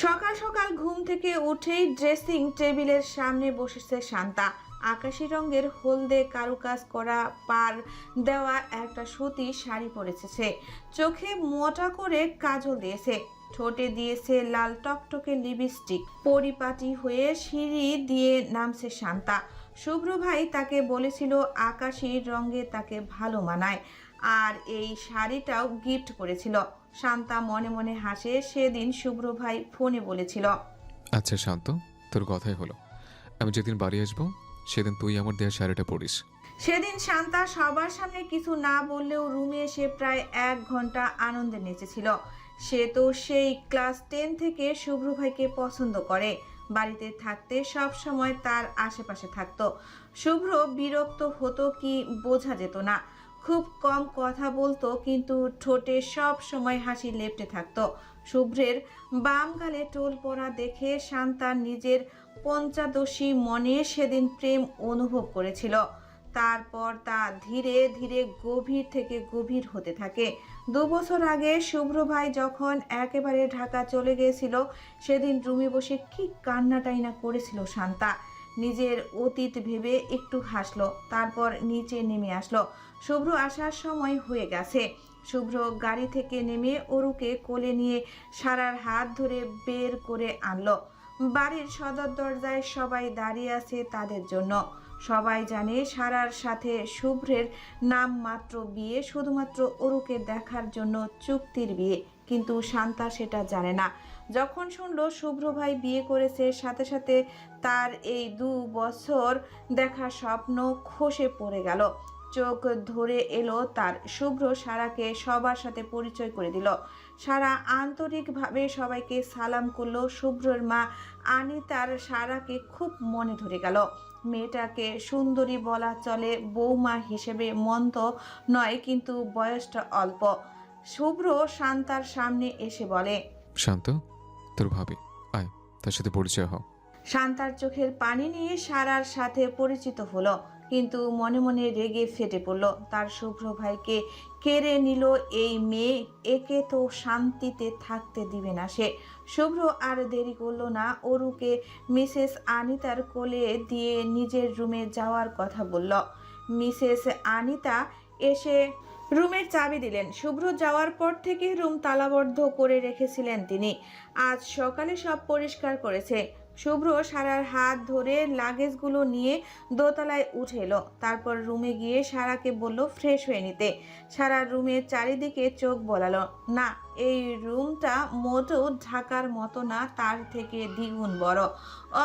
সকাল সকাল ঘুম থেকে উঠেই ড্রেসিং টেবিলের সামনে বসেছে শান্তা। আকাশি রঙের হলদে কারুকাজ করা পার দেওয়া একটা সুতি শাড়ি পরেছে সে। চোখে মোটা করে কাজল দিয়েছে, ঠোঁটে দিয়েছে লাল টকটকে লিপস্টিক। পরিপাটি হয়ে সিঁড়ি দিয়ে নামছে শান্তা। শুভ্র ভাই তাকে বলেছিল আকাশি রঙে তাকে ভালো মানায়, আর এই শাড়িটাও গিফট করেছিল। শান্তা মনে মনে হাসে। সেদিন শুভ্র ভাই ফোনে বলেছিল, আচ্ছা শান্ত, তোর কথাই হলো। আমি যেদিন বাড়ি আসবো সেদিন তুই আমার দেয়া শাড়িটা পরিস। সেদিন শান্তা সবার সামনে কিছু না বললেও রুমে এসে প্রায় 1 ঘন্টা আনন্দে নেচেছিল। সে তো সেই ক্লাস 10 থেকে শুভ্র ভাইকে পছন্দ করে। বাড়িতে থাকতে সব সময় তার আশেপাশে থাকতো। শুভ্র বিরক্ত হতো কি বোঝা যেত না। খুব কম কথা বলতো, কিন্তু ঠোঁটে সব সময় হাসি লেপ্টে থাকতো। শুভ্রের বাম গালে টোল পড়া দেখে শান্তা নিজের পঞ্চদশী মনে সেদিন প্রেম অনুভব করেছিল। তারপর তা ধীরে ধীরে গভীর থেকে গভীর হতে থাকে। 2 বছর আগে শুভ্র ভাই যখন একেবারে ঢাকা চলে গিয়েছিল, সেদিন রুমে বসে কি কান্নাটাই না করেছিল শান্তা। নিজের অতীত ভেবে একটু হাসলো, তারপর নিচে নেমে আসলো। শুভ্র আসার সময় হয়ে গেছে। শুভ্র গাড়ি থেকে নেমে অরুকে কোলে নিয়ে সারার হাত ধরে বের করে আনলো। বাড়ির সদর দরজায় সবাই দাঁড়িয়ে আছে তাদের জন্য। সবাই জানে সারার সাথে শুভ্রের নাম মাত্র বিয়ে, শুধুমাত্র অরুকে দেখার জন্য চুক্তির বিয়ে। কিন্তু শান্তা সেটা জানে না। যখন শুনলো শুভ্র ভাই বিয়ে করেছে, সাথে সাথে তার এই 2 বছর দেখা স্বপ্ন খসে পড়ে গেল। চোখ ধরে এলো তার। শুভ্র সারাকে সবার সাথে পরিচয় করে দিল। সারা আন্তরিকভাবে সবাইকে সালাম করলো। শুভ্রর মা আনিতার সারাকে খুব মনে ধরে গেল। মেয়েটাকে সুন্দরী বলা চলে, বৌমা হিসেবে মন্দ নয়, কিন্তু বয়সটা অল্প। শুভ্র শান্তার সামনে এসে বলে, শান্ত, তোর ভাবি, আয় তার সাথে পরিচয় হ। শান্তার চোখের পানি নিয়ে সারার সাথে পরিচিত হলো, কিন্তু মনে মনে রেগে ফেটে পড়ল। তার শুভ্র ভাইকে কেড়ে নিল এই মেয়ে, একে তো শান্তিতে থাকতে দিবে না সে। শুভ্র আর দেরি করলো না, অরুকে মিসেস আনিতার কোলে দিয়ে নিজের রুমে যাওয়ার কথা বলল। মিসেস আনিতা এসে রুমের চাবি দিলেন। শুভ্র যাওয়ার পর থেকে রুম তালাবদ্ধ করে রেখেছিলেন তিনি। আজ সকালে সব পরিষ্কার করেছে। শুভ্র সারার হাত ধরে লাগেজগুলো নিয়ে দোতলায় উঠে এলো। তারপর রুমে গিয়ে সারাকে বলল ফ্রেশ হয়ে নিতে। সারা রুমের চারিদিকে চোখ বোলালো। না, এই রুমটা মোটেও ঢাকার মতো না, তার থেকে দ্বিগুণ বড়।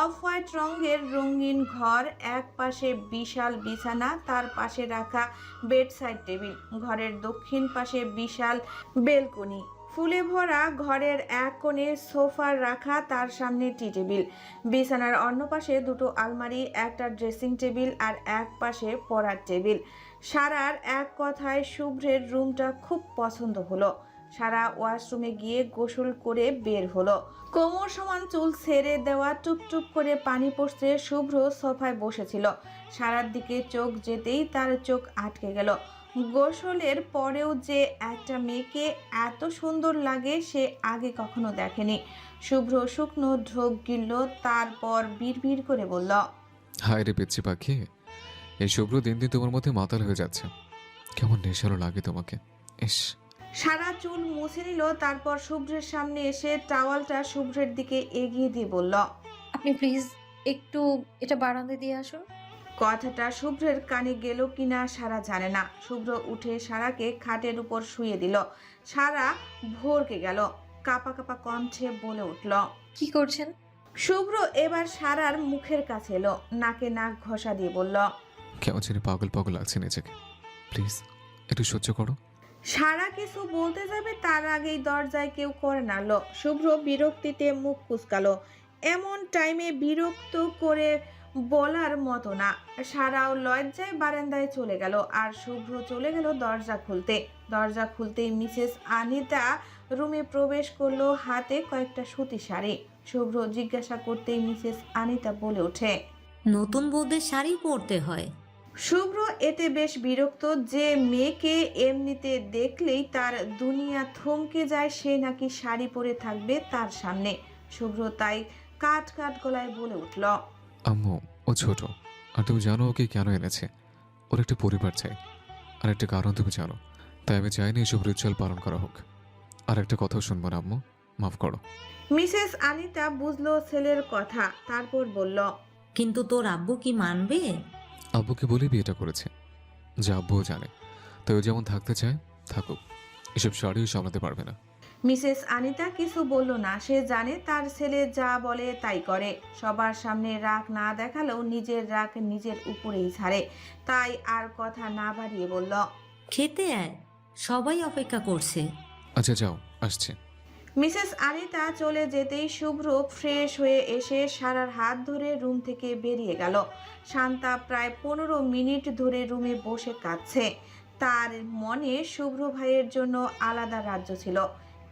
অফ হোয়াইট রঙের রঙিন ঘর, এক পাশে বিশাল বিছানা, তার পাশে রাখা বেডসাইড টেবিল। ঘরের দক্ষিণ পাশে বিশাল বেলকনি, ফুলে ভরা। ঘরের এক কোণে সোফার রাখা, তার সামনে টি টেবিল। বিছানার অন্য পাশে 2টো আলমারি, একটা ড্রেসিং টেবিল আর এক পাশে পড়ার টেবিল। সারার এক কথায় শুভ্রের রুমটা খুব পছন্দ হলো। সারা ওয়াশরুমে গিয়ে গোসল করে বের হলো। কোমর সমান চুল ছেড়ে দেওয়া, টুপটুপ করে পানি পড়ছে। শুভ্র সোফায় বসেছিল। সারার দিকে চোখ যেতেই তার চোখ আটকে গেল। গোসলের পরেও যে একটা মেয়েকে এত সুন্দর লাগে সে আগে কখনো দেখেনি। শুভ্র শুকনো ঢোক গিলল, তারপর বিড়বিড় করে বলল, হায় রে পিচ্ছি পাখি, এই শুভ্র দিন দিন তোমার মধ্যে মাতাল হয়ে যাচ্ছে। কেমন নেশালো লাগে তোমাকে। ইস, সারা চুল মুছে নিল। তারপর শুভ্রের সামনে এসে টাওয়ালটা শুভ্রের দিকে এগিয়ে দিয়ে বলল, আপনি প্লিজ একটু এটা বারান্দা দিয়ে আসুন। কথাটা শুভ্রের কানে গেল কিনা সারা জানে না। শুভ্র উঠে সারাকে খাটের উপর শুয়ে দিল। সারা ভরকে গেল, কাপা কাপা কণ্ঠে বলে উঠল। কি করছেন? শুভ্র এবার সারার মুখের কাছে এলো, নাকে নাক ঘষা দিয়ে বলল, কেমন জানি পাগল পাগল লাগছে নিজেকে। প্লিজ একটু সহ্য করো। সারা কিছু বলতে যাবে তার আগেই দরজায় কেউ করে নাড়ল। শুভ্র বিরক্তিতে মুখ কুঁচকালো। এমন টাইমে বিরক্ত করে বলার মতো না। সারাও লজ্জায় বারান্দায় চলে গেল, আর শুভ্র চলে গেল দরজা খুলতে। দরজা খুলতেই মিসেস আনিতা রুমে প্রবেশ করলো, হাতে কয়েকটা সুতি শাড়ি। শুভ্র জিজ্ঞাসা করতেই মিসেস আনিতা বলে ওঠে, নতুন বউদের শাড়ি পরতে হয়। শুভ্র এতে বেশ বিরক্ত। যে মেয়েকে এমনিতে দেখলেই তার দুনিয়া থমকে যায়, সে নাকি শাড়ি পরে থাকবে তার সামনে। শুভ্র তাই কাট কাট গলায় বলে উঠল, আম্মু, ও ছোট, আর তুমি জানো ওকে কেন এনেছে। ওর একটা পরিবার চাই, আর একটা কারণ তুমি জানো। তাই আমি চাইনি এসব রিচুয়াল পালন করা হোক। আর একটা কথাও শুনবো না আম্মু, মাফ করো। মিসেস আনিতা বুঝলো ছেলের কথা, তারপর বলল, কিন্তু তোর আব্বু কি মানবে? আব্বুকে বলেই বিয়েটা করেছে, যা আব্বুও জানে। তাই ও যেমন থাকতে চায় থাকুক, এসব শাড়িও সামলাতে পারবে না। মিসেস আনিতা কিছু বলল না। সে জানে তার ছেলে যা বলে তাই করে। সবার সামনে রাগ না দেখালেও নিজের রাগ নিজের উপরেই ছাড়ে। তাই আর কথা না বাড়িয়ে বলল, খেতে আয়, সবাই অপেক্ষা করছে। আচ্ছা যাও, আসছে। মিসেস আনিতা চলে যেতেই শুভ্র ফ্রেশ হয়ে এসে সারার হাত ধরে রুম থেকে বেরিয়ে গেল। শান্তা প্রায় 15 মিনিট ধরে রুমে বসে কাঁদছে। তার মনে শুভ্র ভাইয়ের জন্য আলাদা রাজ্য ছিল,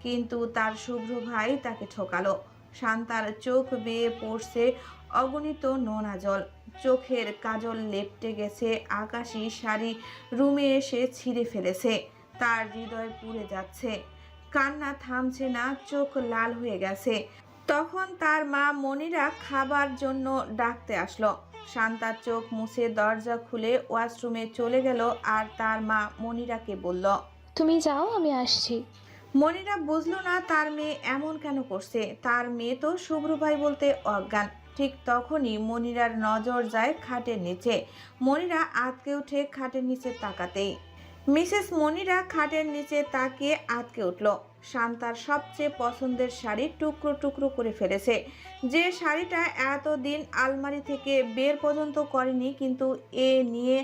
কিন্তু তার শুভ্র ভাই তাকে ঠকালো। শান্তার চোখ বেয়ে পড়ছে অগণিত নোনা জল। চোখের কাজল লেপটে গেছে। আকাশি শাড়ি রুমে এসে ছিঁড়ে ফেলেছে। তার হৃদয় পুড়ে যাচ্ছে, কান্না থামছে না, চোখ লাল হয়ে গেছে। তখন তার মা মনিরা খাবার জন্য ডাকতে আসলো। শান্তার চোখ মুছে দরজা খুলে ওয়াশরুমে চলে গেল আর তার মা মনিরাকে বলল, তুমি যাও, আমি আসছি। মনিরা বুঝলো না তার মেয়ে এমন কেন করছে। তার মেয়ে তো শুভ্র ভাই বলতে অজ্ঞান। ঠিক তখনই মনিরার নজর যায় খাটের নিচে। মনিরা আঁতকে উঠে খাটের নিচে তাকাতেই মিসেস মনিরা খাটের নিচে তাকিয়ে আঁতকে উঠল। শান্তার সবচেয়ে পছন্দের শাড়ি টুকরো টুকরো করে ফেলেছে। যে শাড়িটা এতদিন আলমারি থেকে বের পর্যন্ত করেনি, কিন্তু এ নিয়ে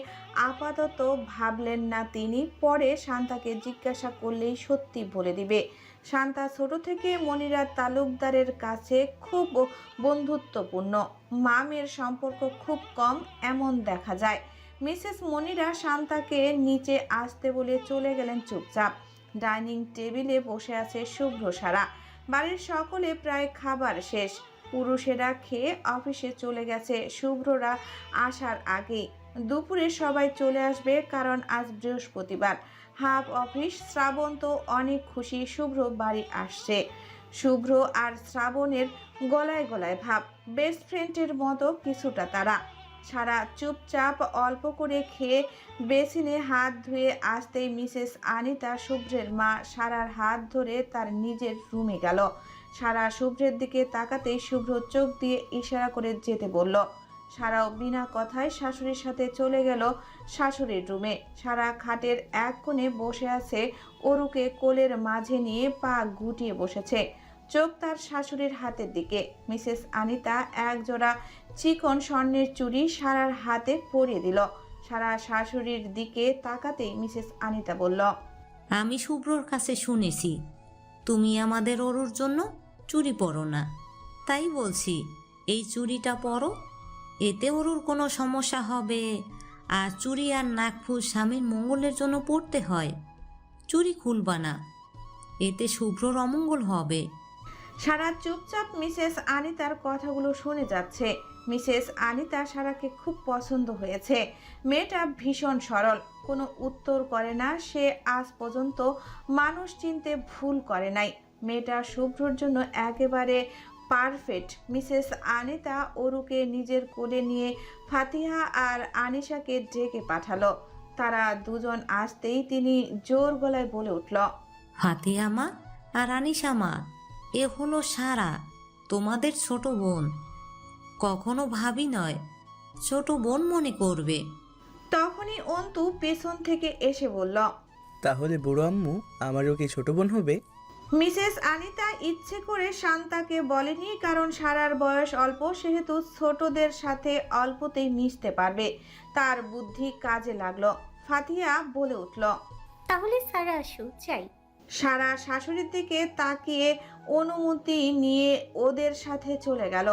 আপাতত ভাবলেন না তিনি। পরে শান্তাকে জিজ্ঞাসা করলেই সত্যি বলে দিবে। শান্তা ছোট থেকে মনিরা তালুকদারের কাছে খুব বন্ধুত্বপূর্ণ। মামের সম্পর্ক খুব কম এমন দেখা যায়। মিসেস মনিরা শান্তাকে নিচে আসতে বলে চলে গেলেন চুপচাপ। ডাইনিং টেবিলে বসে আছে শুভ্র সারা। বাড়ির সকলে প্রায় খাবার শেষ। পুরুষেরা খেয়ে অফিসে চলে গেছে শুভ্ররা আসার আগেই। দুপুরে সবাই চলে আসবে, কারণ আজ বৃহস্পতিবার, হাফ অফিস। শ্রাবণ তো অনেক খুশি শুভ্র বাড়ি আসছে। শুভ্র আর শ্রাবণের গলায় গলায় ভাব, বেস্ট ফ্রেন্ডের মতো কিছুটা তারা। সারা চুপচাপ অল্প করে খেয়ে বেসিনে হাত ধুয়ে আসতেই মিসেস আনিতা শুভ্রের মা সারার হাত ধরে তার নিজের রুমে গেল। সারা শুভ্রের দিকে তাকাতেই শুভ্র চোখ দিয়ে ইশারা করে যেতে বলল। সারাও বিনা কথায় শাশুড়ির সাথে চলে গেল শাশুড়ির রুমে। সারা খাটের এক কোণে বসে আছে, অরুকে কোলের মাঝে নিয়ে পা গুটিয়ে বসেছে, চোখ তার শাশুড়ির হাতের দিকে। মিসেস আনিতা এক জোড়া চিকন স্বর্ণের চুড়ি সারার হাতে পরিয়ে দিল। সারা শাশুড়ির দিকে তাকাতেই মিসেস আনিতা বলল, আমি শুভ্রর কাছে শুনেছি তুমি আমাদের ওর জন্য চুড়ি পরো না, তাই বলছি এই চুড়িটা পরো, এতে ওর কোনো সমস্যা হবে? আর চুড়ি আর নাকফুল স্বামীর মঙ্গলের জন্য পরতে হয়, চুড়ি খুলবা না, এতে শুভ্রর অমঙ্গল হবে। সারা চুপচাপ মিসেস আনিতার কথাগুলো শুনে যাচ্ছে। মিসেস আনিতা সারাকে খুব পছন্দ হয়েছে। মেয়েটা ভীষণ সরল, কোনো উত্তর করে না। সে আজ পর্যন্ত মানুষ চিনতে ভুল করে নাই। মেয়েটা শুভ্রর জন্য একেবারে পারফেক্ট। মিসেস আনিতা অরুকে নিজের কোলে নিয়ে ফাতিহা আর আনিশাকে ডেকে পাঠালো। তারা দুজন আসতেই তিনি জোর গলায় বলে উঠল, ফাতিহা মা আর আনিশা মা, এ হলো সারা, তোমাদের ছোট বোন। কখনো ভাবি নয়, ছোট বোন মনে করবে। তখনই অন্তু পেছন থেকে এসে বলল, তাহলে বুড়ো আম্মু আমারও কি ছোট বোন হবে? মিসেস আনিতা ইচ্ছে করে শান্তাকে বলেনি, কারণ সারার বয়স অল্প, সেহেতু ছোটদের সাথে অল্পতেই মিশতে পারবে। তার বুদ্ধি কাজে লাগলো। ফাতিহা বলে উঠল, তাহলে সারা আসো, চাই। সারা শাশুড়ির দিকে তাকিয়ে অনুমতি নিয়ে ওদের সাথে চলে গেল।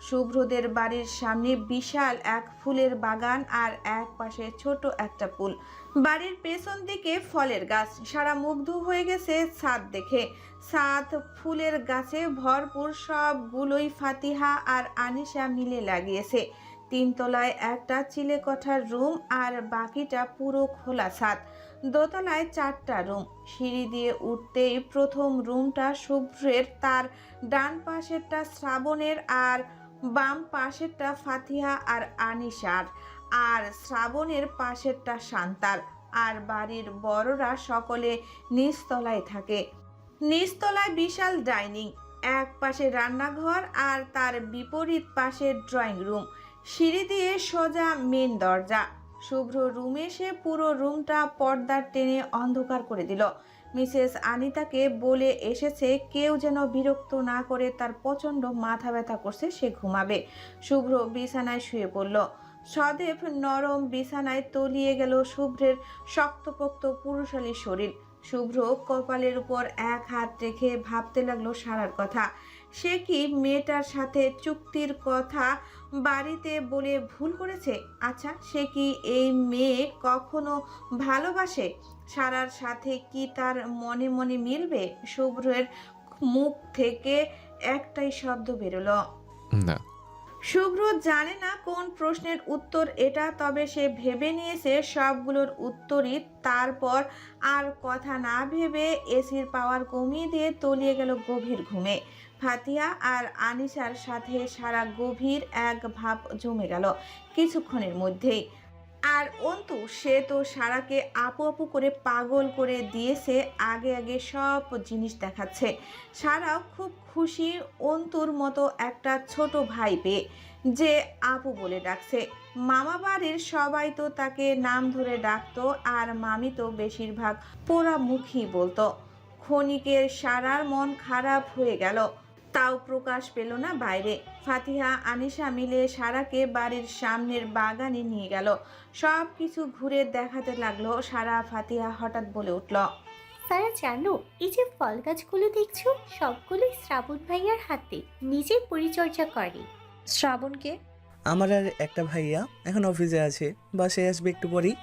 শুভ্রদের বাড়ির সামনে বিশাল এক ফুলের বাগান আর এক পাশে ছোট একটা পুল। বাড়ির পেছন দিকে ফলের গাছ। সারা মুগ্ধ হয়ে গেছে ছাদ দেখে। ছাদ ফুলের গাছে ভরপুর, সবগুলোই ফাতিহা আর আনিশা মিলে লাগিয়েছে। 3 তলায় একটা চিলেকোঠার রুম আর বাকিটা পুরো খোলা ছাদ। দোতলায় 4টা রুম। সিঁড়ি দিয়ে উঠতেই প্রথম রুমটা শুভ্রের, তার ডান পাশেরটা শ্রাবণের, আর বাম পাশেরটা ফাতিহা আর আনিশার, আর শ্রাবণের পাশেরটা শান্তার। আর বাড়ির বড়রা সকলে নিচতলায় থাকে। নিচতলায় বিশাল ডাইনিং, এক পাশে রান্নাঘর আর তার বিপরীত পাশে ড্রয়িং রুম। সিঁড়ি দিয়ে সোজা মেন দরজা। শুভ্র রুমে এসে পুরো রুমটা পর্দার টেনে অন্ধকার করে দিল। মিসেস আনিতাকে বলে এসেছে কেউ যেন বিরক্ত না করে, তার প্রচণ্ড মাথা ব্যথা করছে, সে ঘুমাবে। শুভ্র বিছানায় শুয়ে পড়ল। সদেব নরম বিছানায় তলিয়ে গেল শুভ্রের শক্তপোক্ত পুরুষালী শরীর। শুভ্র কপালের উপর এক হাত রেখে ভাবতে লাগলো সারার কথা। সে কি মেয়েটার সাথে চুক্তির কথা বাড়িতে বলে ভুল করেছে? আচ্ছা, সে কি এই মেয়ে কখনো ভালোবাসে? সারার সাথে কি তার মনে মনে মিলবে? শুভ্রের মুখ থেকে একটাই শব্দ বেরোলো, না। শুভ্র জানে না কোন প্রশ্নের উত্তর এটা, তবে সে ভেবে নিয়েছে সবগুলোর উত্তরই। তারপর আর কথা না ভেবে এসির পাওয়ার কমিয়ে দিয়ে তলিয়ে গেল গভীর ঘুমে। ফাতিহা আর আনিশার সাথে সারা গভীর এক ভাব জমে গেল কিছুক্ষণের মধ্যেই। আর অন্তু, সে তো সারাকে আপু আপু করে পাগল করে দিয়েছে, আগে আগে সব জিনিস দেখাচ্ছে। সারাও খুব খুশি অন্তুর মতো একটা ছোট ভাই পেয়ে, যে আপু বলে ডাকছে। মামা বাড়ির সবাই তো তাকে নাম ধরে ডাকতো, আর মামি তো বেশিরভাগ পোড়ামুখী বলতো। ক্ষণিকের সারার মন খারাপ হয়ে গেল, তাও প্রকাশ পেল না বাইরে। ফাতিহা আনিশা মিলে সারাকে বাড়ির সামনের বাগানে নিয়ে গেল। সব কিছু ঘুরে দেখাতে লাগলো। সারা ফাতিহা হঠাৎ বলে উঠল, সারা জানো, এই যে ফল গাছগুলো দেখছো সবগুলোই শ্রাবণ ভাইয়ার হাতে, নিজে পরিচর্যা করে। শ্রাবণকে? আমার আর একটা ভাইয়া এখন অফিসে আছে, বাসায় আসবে একটু পরেই।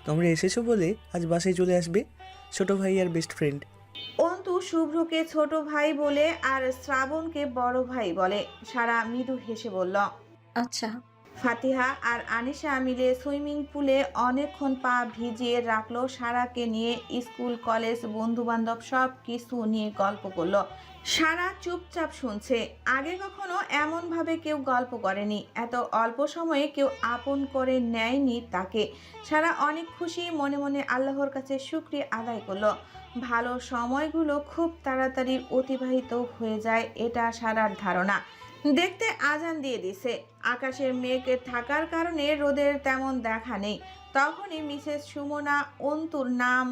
তোমরা এসেছো বলে আজ বাসায় চলে আসবে। ছোট ভাইয়ার বেস্ট ফ্রেন্ড। অন্তু শুভ্রকে ছোট ভাই বলে আর শ্রাবণকে বড় ভাই বলে। সারা মৃদু হেসে বলল। আচ্ছা। ফাতিহা আর আনিশা মিলে সুইমিং পুলে অনেকক্ষণ পা ভিজিয়ে রাখলো। সারাকে নিয়ে স্কুল কলেজ বন্ধু বান্ধব সব কিছু নিয়ে গল্প করলো। সারা চুপচাপ শুনছে। আগে কখনো এমনভাবে কেউ গল্প করেনি, এত অল্প সময়ে কেউ আপন করে নেয়নি তাকে। সারা অনেক খুশি, মনে মনে আল্লাহর কাছে শুকরিয়া আদায় করলো। ভালো সময়গুলো খুব তাড়াতাড়ি অতিবাহিত হয়ে যায়, এটা সারার ধারণা। দেখতে আজান দিয়ে দিছে। আকাশের মেঘ থাকার কারণে রোদের তেমন দেখা নেই। তখনই মিসেস সুমনা অন্তুর নাম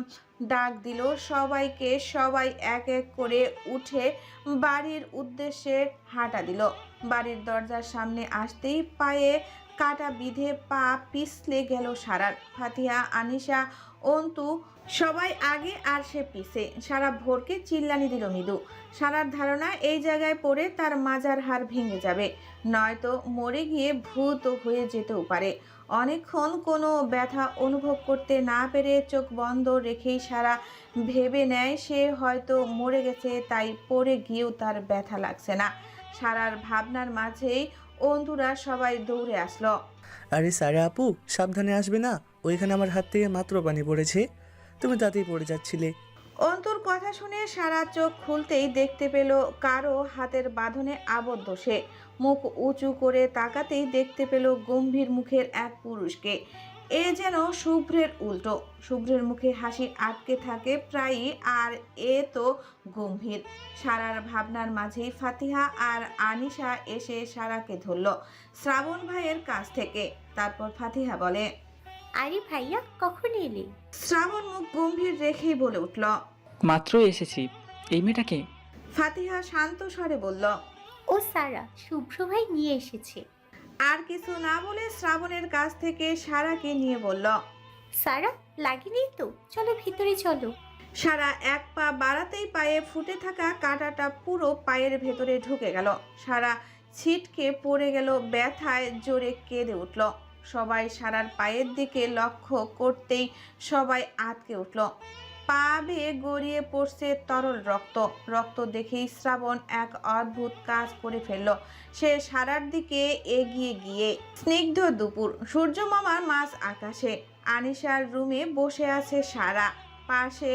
ডাক দিল সবাইকে। সবাই এক এক করে উঠে বাড়ির উদ্দেশ্যে হাঁটা দিল। বাড়ির দরজার সামনে আসতেই পায়ে কাটা বিধে পা পিছলে গেল সারার। ফাতিহা আনিশা অন্তু সবাই আগে আর সে পিছে। সারা ভোরকে চিল্লানি দিল মৃদু। সারার ধারণা এই জায়গায় পড়ে তার মাজার হাড় ভেঙে যাবে, নয়তো মরে গিয়ে ভূত হয়ে যেতেও পারে। অনেকক্ষণ কোনো ব্যথা অনুভব করতে না পেরে চোখ বন্ধ রেখেই সারা ভেবে নেয় সে হয়তো মরে গেছে, তাই পড়ে গিয়েও তার ব্যথা লাগছে না। সারার ভাবনার মাঝেই অন্তুরা সবাই দৌড়ে আসলো। আরে সারা আপু, সাবধানে আসবে না, ওইখানে আমার হাত থেকে মাত্র পানি পড়েছে, তুমি তাতেই পড়ে যাচ্ছিলে। অন্তুর কথা শুনে সারা চোখ খুলতেই দেখতে পেল কারো হাতের বাঁধনে আবদ্ধ সে। মুখ উঁচু করে তাকাতেই দেখতে পেল গম্ভীর মুখের এক পুরুষকে। এ যেন শুভ্রের উল্টো। শুভ্রের মুখে হাসি আটকে থাকে প্রায়ই, আর এ তো গম্ভীর। সারার ভাবনার মাঝেই ফাতিহা আর আনিশা এসে সারাকে ধরল শ্রাবণ ভাইয়ের কাছ থেকে। তারপর ফাতিহা বলে, আরে ভাইয়া, কখন এলে? শ্রাবণ মুখ গম্ভীর রেখেই বলে উঠল, মাত্র এসেছি। এই মেয়েটাকে? ফাতিহা শান্ত স্বরে বলল। ও সারা, শুভ্র ভাই নিয়ে এসেছে। আর কিছু না বলে শ্রাবণের কাছ থেকে সারাকে নিয়ে বলল, সারা, লাগেনি তো? চলো ভিতরে চলো। সারা এক পা বাড়াতেই পায়ে ফুটে থাকা কাঁটাটা পুরো পায়ের ভেতরে ঢুকে গেল। সারা ছিটকে পড়ে গেল, ব্যথায় জোরে কেঁদে উঠল। সবাই সারার পায়ের দিকে লক্ষ্য করতেই সবাই আটকে উঠল। পা বেয়ে গড়িয়ে পড়ছে তরল রক্ত। রক্ত দেখেই শ্রাবণ এক অদ্ভুত কাজ করে ফেলল। সে সারার দিকে এগিয়ে গিয়ে, স্নিগ্ধ দুপুর, সূর্য মামার মাঝ আকাশে, আনিশার রুমে বসে আছে সারা। পাশে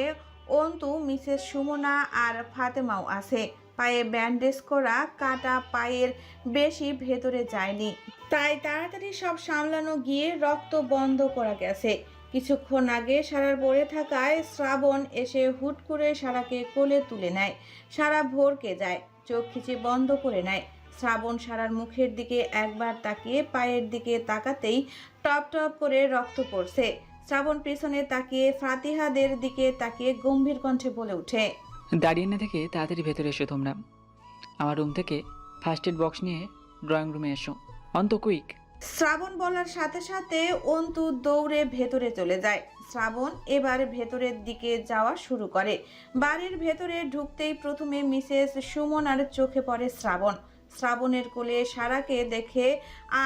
অন্তু, মিসেস সুমনা আর ফাতেমাও আছে। পায়ে ব্যান্ডেজ করা, কাটা পায়ের বেশি ভেতরে যায়নি, তাই তাড়াতাড়ি সব সামলানো গিয়ে রক্ত বন্ধ করা গেছে। কিছুক্ষণ আগে সারার পড়ে থাকায় শ্রাবণ এসে হুট করে সারাকে কোলে তুলে নেয়। সারা ভরকে যায়, চোখ খিচে বন্ধ করে নেয়। শ্রাবণ সারার মুখের দিকে একবার তাকিয়ে পায়ের দিকে তাকাতেই টপ টপ করে রক্ত পড়ছে। শ্রাবণ পেছনে তাকিয়ে ফাতিহাদের দিকে তাকিয়ে গম্ভীর কণ্ঠে বলে ওঠে, দাঁড়িয়ে না থেকে তাড়াতাড়ি ভেতরে এসো তোমরা। আমার রুম থেকে ফার্স্ট এড বক্স নিয়ে ড্রয়িং রুমে এসো। অন্ত কুইক। শ্রাবণ বলার সাথে সাথে অন্তু দৌড়ে ভেতরে চলে যায়। শ্রাবণ এবার ভেতরের দিকে যাওয়া শুরু করে। বাড়ির ভেতরে ঢুকতেই প্রথমে মিসেস সুমনার চোখে পড়ে শ্রাবণ। শ্রাবণের কোলে সারাকে দেখে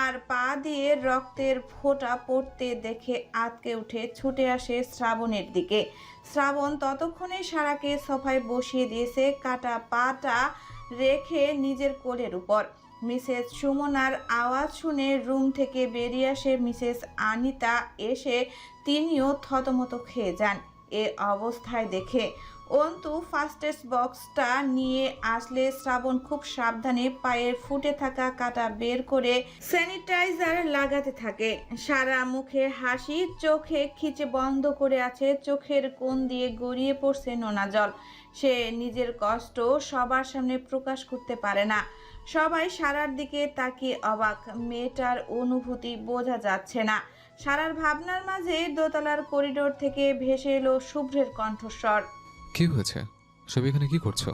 আর পা দিয়ে রক্তের ফোঁটা পড়তে দেখে আঁতকে উঠে ছুটে আসে শ্রাবণের দিকে। শ্রাবণ ততক্ষণে সারাকে সোফায় বসিয়ে দিয়েছে, কাটা পাটা রেখে নিজের কোলের উপর। মিসেস সুমনার আওয়াজ শুনে রুম থেকে বেরিয়ে আসে মিসেস আনিতা। এসে তিনিও থতমত খেয়ে যান এ অবস্থায় দেখে। অন্তু ফার্স্ট বক্সটা নিয়ে আসলে শ্রাবণ খুব সাবধানে পায়ের ফুটে থাকা কাটা বের করে স্যানিটাইজার লাগাতে থাকে। সারা মুখে হাসি, চোখে খিচে বন্ধ করে আছে, চোখের কোণ দিয়ে গড়িয়ে পড়ছে নোনা জল। সে নিজের কষ্ট সবার সামনে প্রকাশ করতে পারে না। সবাই সারার দিকে তাকিয়ে অবাক। মেয়েটার অনুভূতি বোঝা যাচ্ছে না। সারার ভাবনার মাঝে দোতলার করিডোর থেকে ভেসে এলো শুভ্রের কণ্ঠস্বর। কি হয়েছে? সব এখানে কি করছো?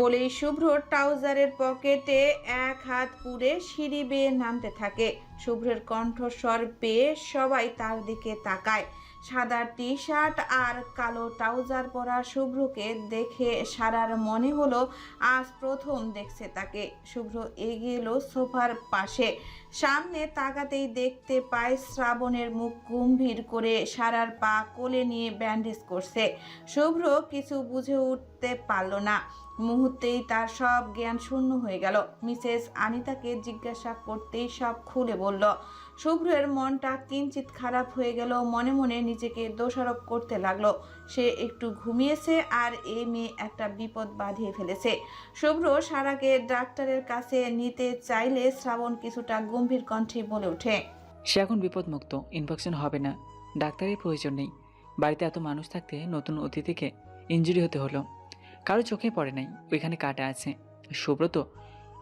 বলেই শুভ্র ট্রাউজারের পকেটে এক হাত পুরে সিঁড়ি বেয়ে নামতে থাকে। শুভ্রের কণ্ঠস্বর পেয়ে সবাই তার দিকে তাকায়। সাদা টি শার্ট আর কালো ট্রাউজার পরা শুভ্রকে দেখে সারার মনে হলো আজ প্রথম দেখছে তাকে। শুভ্র এগিয়ে এলো সোফার পাশে। সামনে তাকাতেই দেখতে পায় শ্রাবণের মুখ গম্ভীর করে সারার পা কোলে নিয়ে ব্যান্ডেজ করছে। শুভ্র কিছু বুঝে উঠতে পারল না। মুহূর্তেই তার সব জ্ঞান শূন্য হয়ে গেল। মিসেস আনিতাকে জিজ্ঞাসা করতেই সব খুলে বলল। শুভ্রের মনটা কিঞ্চিত খারাপ হয়ে গেল। মনে মনে নিজেকে দোষারোপ করতে লাগলো। সে একটু ঘুমিয়েছে আর এই মেয়ে একটা বিপদ বাঁধিয়ে ফেলেছে। শুভ্র সারাকে ডাক্তারের কাছে নিতে চাইলে শ্রাবণ কিছুটা গম্ভীর কণ্ঠে বলে ওঠে, সে এখন বিপদমুক্ত, ইনফেকশন হবে না, ডাক্তারের প্রয়োজন নেই। বাড়িতে এত মানুষ থাকতে নতুন অতিথিকে ইনজুরি হতে হলো। কারো চোখে পড়ে নাই ওইখানে কাটা আছে। সুব্রত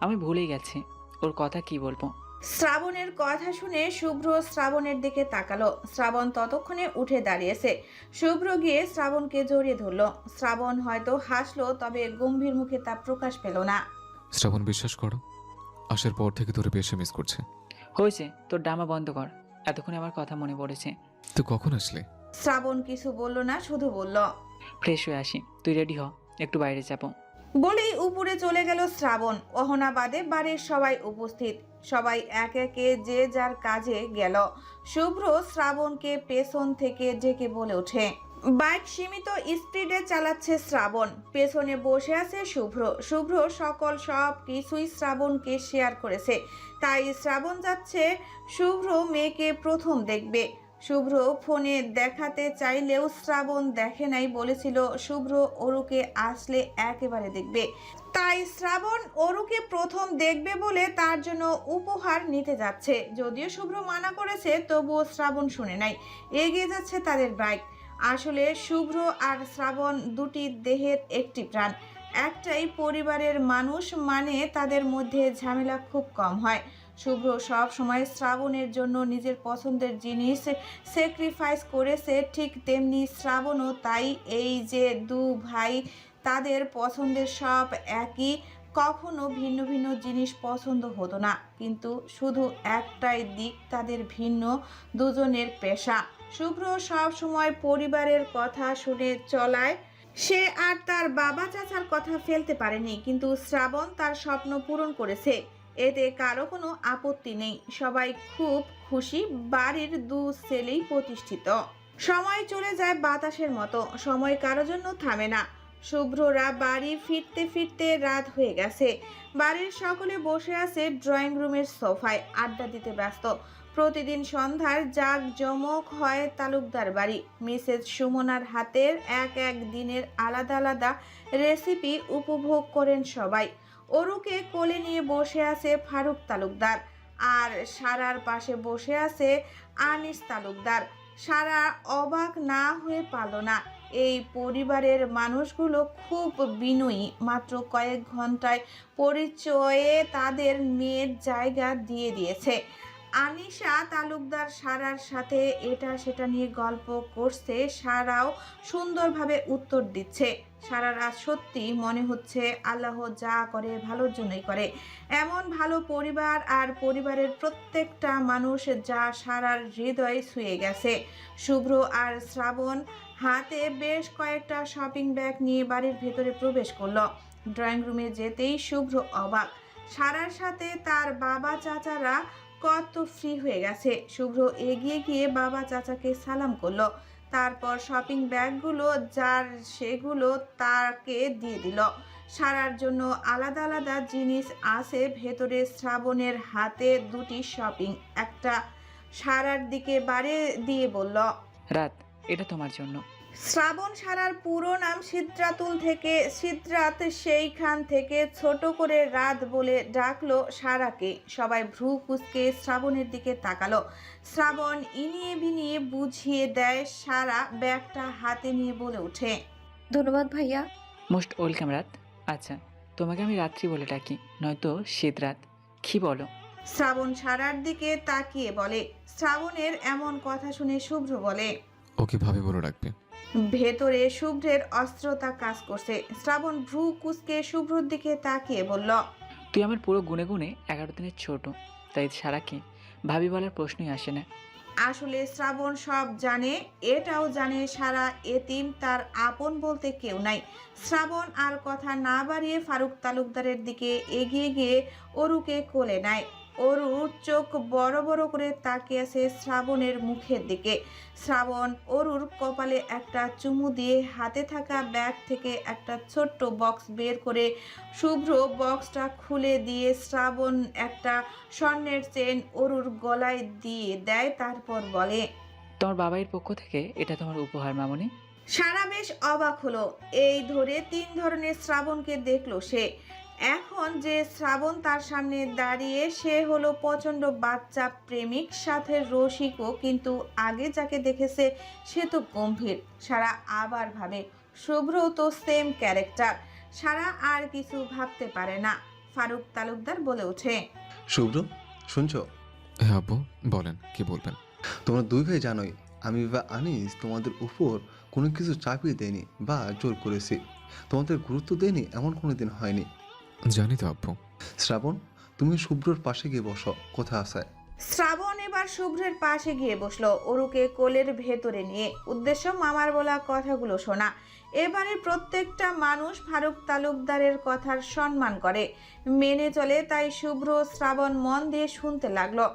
আমি ভুলেই গেছি, ওর কথা কি বলবো। শ্রাবণের কথা শুনে শুভ্র শ্রাবণের দিকে তাকালো। শ্রাবণ ততক্ষণে উঠে দাঁড়িয়েছে। শুভ্র গিয়ে শ্রাবণকে জড়িয়ে ধরলো। শ্রাবণ হয়তো হাসলো, তবে গম্ভীর মুখে তা প্রকাশ পেল না। শ্রাবণ, বিশ্বাস করো, আসার পর থেকে তোরে বেশি মিস করছে। হয়েছে, তোর ড্রামা বন্ধ কর। এতক্ষণে আমার কথা মনে পড়েছে। তো কখন আসলে? শ্রাবণ কিছু বলল না, শুধু বলল, ফ্রেশ হয়ে আসি, তুই রেডি হ, একটু বাইরে যাবো। বলেই উপরে চলে গেল শ্রাবণ। অহনাবাদে বাড়ির সবাই উপস্থিত। সবাই এক একে যে যার কাজে গেল। শুভ্র শ্রাবণকে পেছন থেকে ডেকে বলে ওঠে। বাইক সীমিত স্পিডে চালাচ্ছে শ্রাবণ। পেছনে বসে আছে শুভ্র। শুভ্র সব কিছুই শ্রাবণকে শেয়ার করেছে, তাই শ্রাবণ যাচ্ছে শুভ্র মেয়েকে প্রথম দেখবে। শুভ্র ফোনে দেখাতে চাইলেও শ্রাবণ দেখে নাই, বলেছিল শুভ্র অরুকে আসলে একেবারে দেখবে। তাই শ্রাবণ অরুকে প্রথম দেখবে বলে তার জন্য উপহার নিতে যাচ্ছে। যদিও শুভ্র মানা করেছে, তবুও শ্রাবণ শুনে নাই। এগিয়ে যাচ্ছে তাদের বাইক। আসলে শুভ্র আর শ্রাবণ দুটি দেহের একটি প্রাণ, একটাই পরিবারের মানুষ, মানে তাদের মধ্যে ঝামেলা খুব কম হয়। শুভ্র সব সময় শ্রাবণের জন্য নিজের পছন্দের জিনিস স্যাক্রিফাইস করেছে, ঠিক তেমনি শ্রাবণও তাই। এই যে দু ভাই, তাদের পছন্দের সব একই, কখনো ভিন্ন ভিন্ন জিনিস পছন্দ হতো না, কিন্তু শুধু একটাই দিক তাদের ভিন্ন, দুজনের পেশা। শুভ্র সব সময় পরিবারের কথা শুনে চলায়। সে আর তার বাবা চাচার কথা ফেলতে পারেনি, কিন্তু শ্রাবণ তার স্বপ্ন পূরণ করেছে, এতে কারো কোনো আপত্তি নেই। সবাই খুব খুশি। বাড়ির দু ছেলেই প্রতিষ্ঠিত। সময় চলে যায় বাতাসের মতো, সময় কারো জন্য থামে না। শুভ্ররা বাড়ি ফিরতে ফিরতে রাত হয়ে গেছে। বাড়ির সকলে বসে আছে ড্রয়িং রুমের সোফায়, আড্ডা দিতে ব্যস্ত। প্রতিদিন সন্ধ্যার জাঁকজমক হয় তালুকদার বাড়ি। মিসেস সুমনার হাতের এক এক দিনের আলাদা আলাদা রেসিপি উপভোগ করেন সবাই। অরুকে কোলে নিয়ে বসে আছে ফারুক তালুকদার, আর সারার পাশে বসে আছে আনিস তালুকদার। সারা অবাক না হয়ে পারল না। এই পরিবারের মানুষগুলো খুব বিনয়ী। মাত্র কয়েক ঘন্টায় পরিচয়ে তাদের মেয়ের জায়গা দিয়ে দিয়েছে। আনিশা তালুকদার সারার সাথে এটা সেটা নিয়ে গল্প করছে, সারাও সুন্দরভাবে উত্তর দিচ্ছে। সারার আজ সত্যি মনে হচ্ছে আল্লাহ যা করে ভালোর জন্যই করে। এমন ভালো পরিবার, আর পরিবারের প্রত্যেকটা মানুষ যা সারার হৃদয় ছুঁয়ে গেছে। শুভ্র আর শ্রাবণ হাতে বেশ কয়েকটা শপিং ব্যাগ নিয়ে বাড়ির ভেতরে প্রবেশ করলো। ড্রয়িং রুমে যেতেই শুভ্র অবাক, সারার সাথে তার বাবা চাচারা কত ফ্রি হয়ে গেছে। শুভ্র এগিয়ে গিয়ে বাবা চাচাকে সালাম করলো, তারপর শপিং ব্যাগগুলো যার সেগুলো তাকে দিয়ে দিল। সারার জন্য আলাদা আলাদা জিনিস আছে ভেতরে। শ্রাবণের হাতে দুটি শপিং, একটা সারার দিকে বাড়িয়ে দিয়ে বলল, রাত, এটা তোমার জন্য। শ্রাবণ সারার পুরো নাম সিদ্রাতুল থেকে সিদ্রাত, সেইখান থেকে ছোট করে রাত বলে ডাকলো সারাকে। সবাই ভ্রু কুঁচকে শ্রাবণের দিকে তাকালো। শ্রাবণ ইনিয়ে বিনিয়ে বুঝিয়ে দেয়, সারা ব্যাগটা হাতে নিয়ে বলে ওঠে, ধন্যবাদ ভাইয়া। মোস্ট ওয়েলকাম রাত। আচ্ছা, তোমাকে আমি রাত্রি বলে ডাকি, নয়তো শীত রাত। কি বলো? শ্রাবণ সারার দিকে তাকিয়ে বলে। শ্রাবণের এমন কথা শুনে শুভ্র বলে, ওকে ভাবে বলে রাখবে। ভেতরে শুভ্রের অস্ত্রতা কাজ করছে। শ্রাবণ ভ্রু কুঁচকে শুভ্রর দিকে তাকিয়ে বলল, তুই আমার পুরো গুনে গুনে 11 দিনের ছোট, তাই সারাকে ভাবি বলার প্রশ্নই আসে না। আসলে শ্রাবণ সব জানে, এটাও জানে সারা এতিম, তার আপন বলতে কেউ নাই। শ্রাবণ আর কথা না বাড়িয়ে ফারুক তালুকদারের দিকে এগিয়ে গিয়ে অরুকে কোলে নেয়। অরুর চোখ বড় বড় করে তাকিয়ে আছে শ্রাবণের মুখের দিকে। শ্রাবণ অরুর কপালে একটা চুমু দিয়ে হাতে থাকা ব্যাগ থেকে একটা ছোট্ট বক্স বের করে শুভ্র বক্সটা খুলে দিয়ে শ্রাবণ একটা স্বর্ণের চেন অরুর গলায় দিয়ে দেয়, তারপর বলে, তোমার বাবাইয়ের পক্ষ থেকে এটা তোমার উপহার মামনি। সারা বেশ অবাক হলো। এই ধরে 3 ধরনের শ্রাবণকে দেখলো সে। এখন যে শ্রাবণ তার সামনে দাঁড়িয়ে, সে হলো প্রচণ্ড বাচ্চা প্রেমিক, সাথে রসিকও, কিন্তু আগে যাকে দেখেছে সে তো গম্ভীর। সারা আবার ভাবে শুভ্র তো সেম ক্যারেক্টার। সারা আর কিছু ভাবতে পারে না। ফারুক তালুকদার বলে ওঠে, শুভ্র, শুনছো? হ্যাঁ আব্বু, বলেন কি বলবেন। তোমরা দুই ভাই জানোই আমি বা আনিস তোমাদের উপর কোনো কিছু চাপিয়ে দেয়নি বা জোর করেছি। তোমাদের গুরুত্ব দেয়নি এমন কোনো দিন হয়নি। জানি তো আব্বু। শ্রাবণ, তুমি শুভ্রর পাশে গিয়ে বসো, কথা আছে। শ্রাবণ এবার শুভ্রের পাশে গিয়ে বসলো, অরুকে কোলের ভেতরে নিয়ে। উদ্দেশ্য মামার বলা কথাগুলো শোনা। এবারে প্রত্যেকটা মানুষ ফারুক তালুকদারের কথার সম্মান করে, মেনে চলে, তাই শুভ্র শ্রাবণ মন দিয়ে শুনতে লাগলো।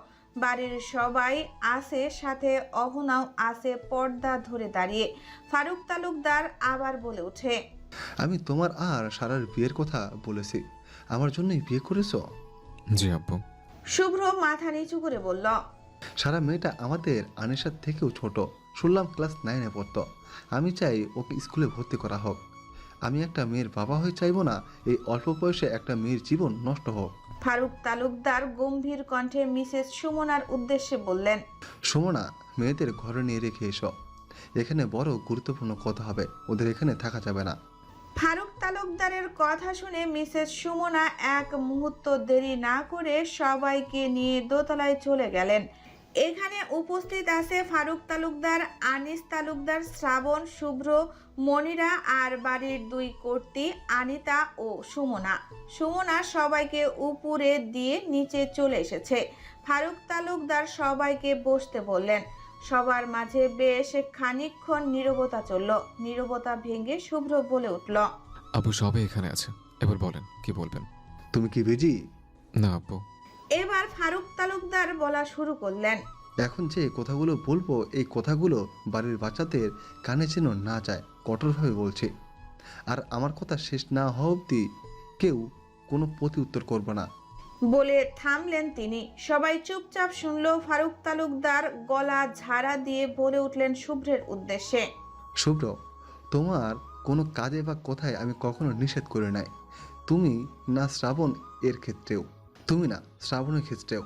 বাড়ির সবাই আছে, সাথে অহনাও আছে পর্দা ধরে দাঁড়িয়ে। ফারুক তালুকদার আবার বলে ওঠে, আমি তোমার আর সারার বিয়ের কথা বলেছি, আমার জন্যই বিয়ে করেছো? জি আব্বু। শুভ্র মাথা নিচু করে বলল, সারা মেয়েটা আমাদের আনিসার থেকেও ছোট, শুনলাম ক্লাস 9-এ পড়তো। আমি চাই ওকে স্কুলে ভর্তি করা হোক। আমি একটা মেয়ের বাবা হয়ে চাইবো না এই অল্প বয়সে একটা মেয়ের জীবন নষ্ট হোক। ফারুক তালুকদার গম্ভীর কণ্ঠে মিসেস সুমনার উদ্দেশ্যে বললেন, সুমনা, মেয়েদের ঘরে নিয়ে রেখে এসো, এখানে বড় গুরুত্বপূর্ণ কথা হবে, ওদের এখানে থাকা যাবে না। ফারুক তালুকদারের কথা শুনে মিসেস সুমনা এক মুহূর্ত দেরি না করে সবাইকে নিয়ে দোতলায় চলে গেলেন। এখানে উপস্থিত আছে ফারুক তালুকদার, আনিস তালুকদার, শ্রাবণ, শুভ্র, মনিরা আর বাড়ির 2 কর্ত্রী আনিতা ও সুমনা। সুমনা সবাইকে উপরে দিয়ে নিচে চলে এসেছে। ফারুক তালুকদার সবাইকে বসতে বললেন। সবার মাঝে বেশ খানিকক্ষণ নীরবতা চলল। নীরবতা ভেঙে শুভ্র বলে উঠল, আব্বু সবাই এখানে আছে, এবার বলেন কি বলবেন। তুমি কি বিজি? না আব্বু। এবার ফারুক তালুকদার বলা শুরু করলেন, এখন যে কথাগুলো বলবো এই কথাগুলো বাড়ির বাচ্চাদের কানে যেন না যায়, কঠোরভাবে বলছি। আর আমার কথা শেষ না হওয়া অবধি কেউ কোনো প্রতি উত্তর করবে না। বলে থামলেন তিনি। সবাই চুপচাপ শুনল। ফারুক তালুকদার গলা ঝাড়া দিয়ে বলে উঠলেন শুভ্রের উদ্দেশ্যে, শুভ্র, তোমার কোনো কাজে বা কথায় আমি কখনো নিষেধ করে নাই। তুমি না শ্রাবণ এর ক্ষেত্রেও, তুমি না শ্রাবণের ক্ষেত্রেও।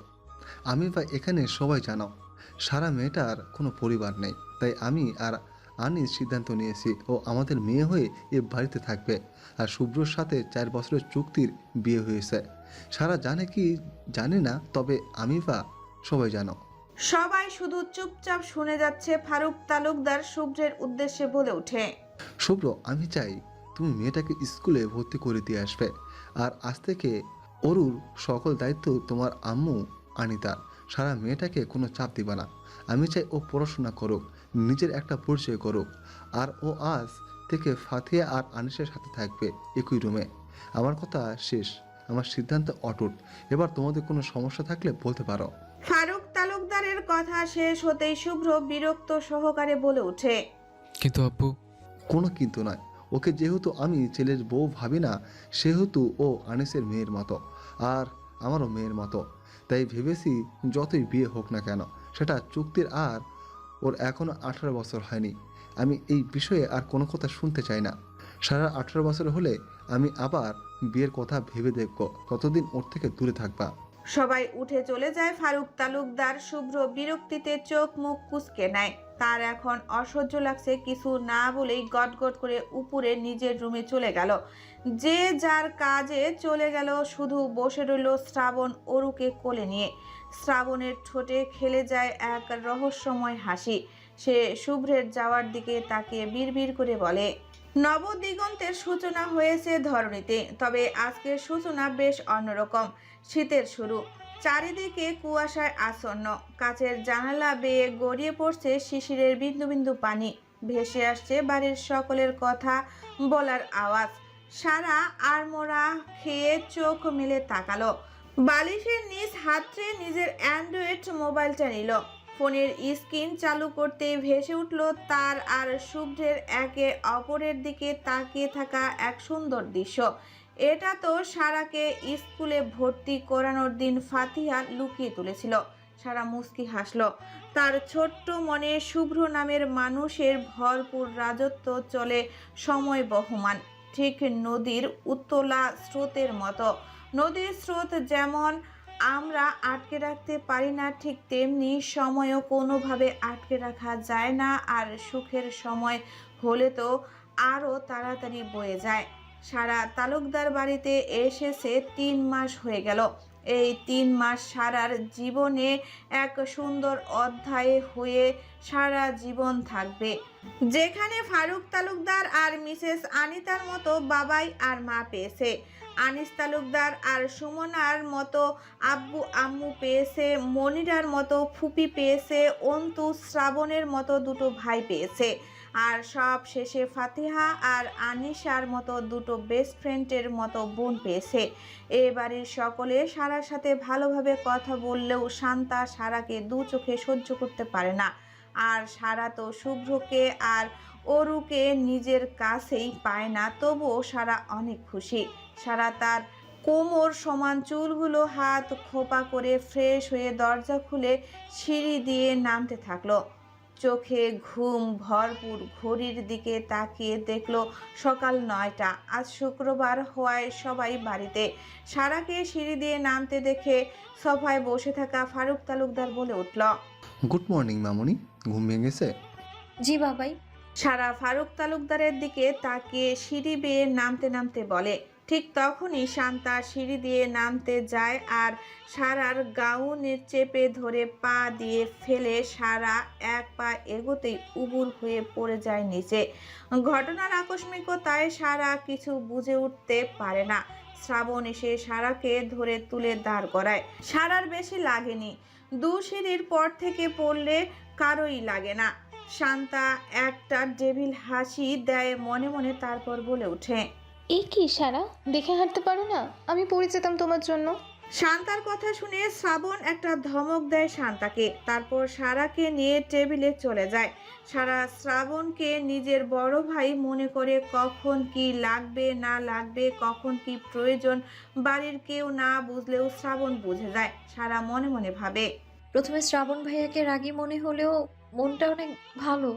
আমি বা এখানে সবাই জানো সারা মেয়েটার কোনো পরিবার নেই, তাই আমি আর আনিস সিদ্ধান্ত নিয়েছি ও আমাদের মেয়ে হয়ে এ বাড়িতে থাকবে। আর শুভ্রর সাথে 4 বছরের চুক্তির বিয়ে হয়েছে। সারা জানে কি জানে না, তবে আমি বা সবাই জানো। সবাই শুধু চুপচাপ শুনে যাচ্ছে। ফারুক তালুকদার শুভ্রের উদ্দেশ্যে বলে ওঠে, শুভ্র, আমি চাই তুমি মেয়েটাকে স্কুলে ভর্তি করে দিয়ে আসবে। আর আজ থেকে অরুর সকল দায়িত্ব তোমার আম্মু আনিতার। সারা মেয়েটাকে কোনো চাপ দিবা না। আমি চাই ও পড়াশোনা করুক, নিজের একটা পরিচয় করুক। আর ও আজ থেকে ফাতিহা আর আনিসের সাথে থাকবে একই রুমে। আমার কথা শেষ, আমার সিদ্ধান্ত অটুট। এবার তোমাদের কোনো সমস্যা থাকলে বলতে পারো। ফারুক তালুকদারের কথা শেষ হতেই শুভ্র বিরক্ত সহকারে বলে ওঠে, কিন্তু আব্বু। কোনো কিন্তু নয়। ওকে যেহেতু আমি ছেলের বউ ভাবি না, সেহেতু ও আনিসের মেয়ের মতো আর আমারও মেয়ের মতো। তাই ভেবেছি যতই বিয়ে হোক না কেন সেটা চুক্তির। আর ওর এখনও 18 বছর হয়নি। আমি এই বিষয়ে আর কোনো কথা শুনতে চাই না। সারা 18 বছর হলে আমি আবার বিয়ের কথা ভেবে দেখব। ততদিন ওর থেকে দূরে থাকবা। সবাই উঠে চলে যায়। ফারুক তালুকদার শুভ্র বিরক্তিতে চোখ মুখ কুঁচকে নেয়। তার এখন অসহ্য লাগছে। কিছু না বলেই গটগট করে উপরে নিজের রুমে চলে গেল। যে যার কাজে চলে গেল। শুধু বসে রইল শ্রাবণ অরুকে কোলে নিয়ে। শ্রাবণের ঠোঁটে খেলে যায় এক রহস্যময় হাসি। সে শুভ্রের যাওয়ার দিকে তাকিয়ে বিড়বিড় করে বলে, নবদিগন্তের সূচনা হয়েছে ধরণীতে। তবে আজকের সূচনা বেশ অন্যরকম। শীতের শুরু। চারিদিকে কুয়াশায় আচ্ছন্ন। কাচের জানালা বেয়ে গড়িয়ে পড়ছে শিশিরের বিন্দু বিন্দু পানি। ভেসে আসছে বাড়ির সকলের কথা বলার আওয়াজ। সারা আড়মোড়া খেয়ে চোখ মেলে তাকালো। বালিশের নিচ হাতড়ে নিজের অ্যান্ড্রয়েড মোবাইলটা নিল। ফোনের স্ক্রিন চালু করতেই ভেসে উঠল তার আর শুভ্রের একে অপরের দিকে তাকিয়ে থাকা এক সুন্দর দৃশ্য। এটা তো সারাকে স্কুলে ভর্তি করানোর দিন ফাতিহা লুকিয়ে তুলেছিল। সারা মুচকি হাসলো। তার ছোট্ট মনে শুভ্র নামের মানুষের ভরপুর রাজত্ব চলে সময় বহমান। ঠিক নদীর উত্তোলা স্রোতের মতো। নদীর স্রোত যেমন আমরা আটকে রাখতে পারি না, ঠিক তেমনি সময়ও কোনোভাবে আটকে রাখা যায় না। আর সুখের সময় হলে তো আরও তাড়াতাড়ি বয়ে যায়। সারা তালুকদার বাড়িতে এসেছে 3 মাস হয়ে গেল। এই 3 মাস সারার জীবনে এক সুন্দর অধ্যায় হয়ে সারা জীবন থাকবে। যেখানে ফারুক তালুকদার আর মিসেস আনিতার মতো বাবাই আর মা পেয়েছে, আনিস তালুকদার আর সুমনার মতো আব্বু আম্মু পেয়েছে, মনিরার মতো ফুপি পেয়েছে, অন্তু শ্রাবণের মতো দুটো ভাই পেয়েছে, আর সব শেষে ফাতিহা আর আনিশার মতো দুটো বেস্ট ফ্রেন্ডের মতো বোন পেয়েছে। এ বাড়ির সকলে সারার সাথে ভালোভাবে কথা বললেও শান্তা সারাকে দু চোখে সহ্য করতে পারে না। আর সারা তো শুভ্রকে আর অরুকে নিজের কাছেই পায় না। তবুও সারা অনেক খুশি। সারা তার কোমর সমান চুলগুলো হাত খোপা করে ফ্রেশ হয়ে দরজা খুলে সিঁড়ি দিয়ে নামতে থাকলো। চোখে ঘুম ভরপুর। ঘড়ির দিকে তাকিয়ে দেখলো সকাল 9টা। আজ শুক্রবার হওয়ায় সবাই বাড়িতে। সারাকে সিঁড়ি দিয়ে নামতে দেখে সোফায় বসে থাকা ফারুক তালুকদার বলে উঠল, গুড মর্নিং মামুনি, ঘুম ভেঙেছে? জি বাবাই। সারা ফারুক তালুকদারের দিকে তাকিয়ে সিঁড়ি বেয়ে নামতে নামতে বলে। ঠিক তখনই শান্তা সিঁড়ি দিয়ে নামতে যায় আর সারার গাউনে চেপে ধরে পা দিয়ে ফেলে সারা এক পা এগোতেই উবুর হয়ে পড়ে যায় নিচে। ঘটনার আকস্মিকতায় সারা কিছু বুঝে উঠতে পারে না। শ্রাবণ এসে সারাকে ধরে তুলে দাঁড় করায়। সারার বেশি লাগেনি। 2 সিঁড়ির পর থেকে পড়লে কারোই লাগে না। শান্তা একটা ডেভিল হাসি দেয় মনে মনে, তারপর বলে ওঠে, এ কি সারা, দেখে হাঁটতে পারো না? আমি পড়ে যেতাম তোমার জন্য। শান্তার কথা শুনে শ্রাবণ একটা ধমক দেয় শান্তাকে, তারপর সারাকে নিয়ে টেবিলে চলে যায়। সারা শ্রাবণকে নিজের বড় ভাই মনে করে, কখন কি লাগবে না লাগবে, কখন কি প্রয়োজন বাড়ির কেউ না বুঝলেও শ্রাবণ বুঝে যায়। সারা মনে মনে ভাবে, প্রথমে শ্রাবণ ভাইয়াকে রাগী মনে হলেও মনটা অনেক ভালো।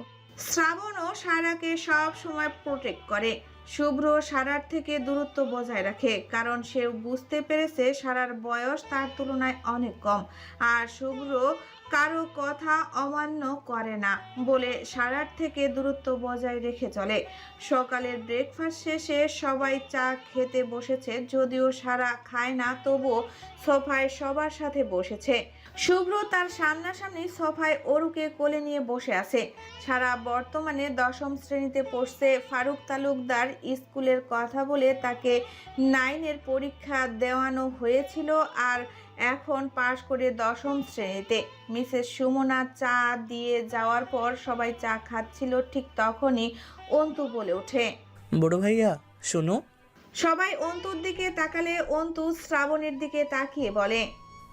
শ্রাবণও সারাকে সব সময় প্রোটেক্ট করে। শুভ্র সারার থেকে দূরত্ব বজায় রাখে, কারণ সে বুঝতে পেরেছে সারার বয়স তার তুলনায় অনেক কম, আর শুভ্র কারো কথা অমান্য করে না বলে সারার থেকে দূরত্ব বজায় রেখে চলে। সকালের ব্রেকফাস্ট শেষে সবাই চা খেতে বসেছে, যদিও সারা খায় না, তবুও সোফায় সবার সাথে বসেছে। শুভ্র তার সামনাসামনি সোফায় অরুকে কোলে নিয়ে বসে আছে। সারা বর্তমানে 10ম শ্রেণীতে পড়ছে। ফারুক তালুকদার স্কুলের কথা বলে তাকে 9-এর পরীক্ষা দেওয়ানো হয়েছিল, আর এখন পাশ করে 10ম শ্রেণীতে। মিসেস সুমনা চা দিয়ে যাওয়ার পর সবাই চা খাচ্ছিল, ঠিক তখনই অন্তু বলে ওঠে, বড় ভাইয়া শোনো। সবাই অন্তুর দিকে তাকালে অন্তু শ্রাবণের দিকে তাকিয়ে বলে,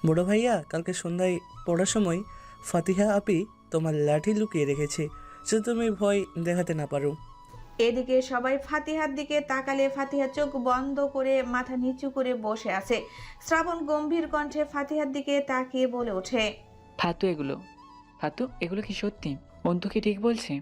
বড় ভাইয়া, কালকে সন্ধ্যায় পড়ার সময় ফাতিহা আপি তোমার লাঠি লুকিয়ে রেখেছে, যদি তুমি ভয় দেখাতে না পারো। এদিকে সবাই ফাতিহার দিকে তাকালে ফাতিহা চোখ বন্ধ করে মাথা নিচু করে বসে আছে। শ্রাবণ গম্ভীর কণ্ঠে ফাতিহার দিকে তাকিয়ে বলে ওঠে, ফাতু এগুলো কি সত্যি? অন্তু কি ঠিক বলছে?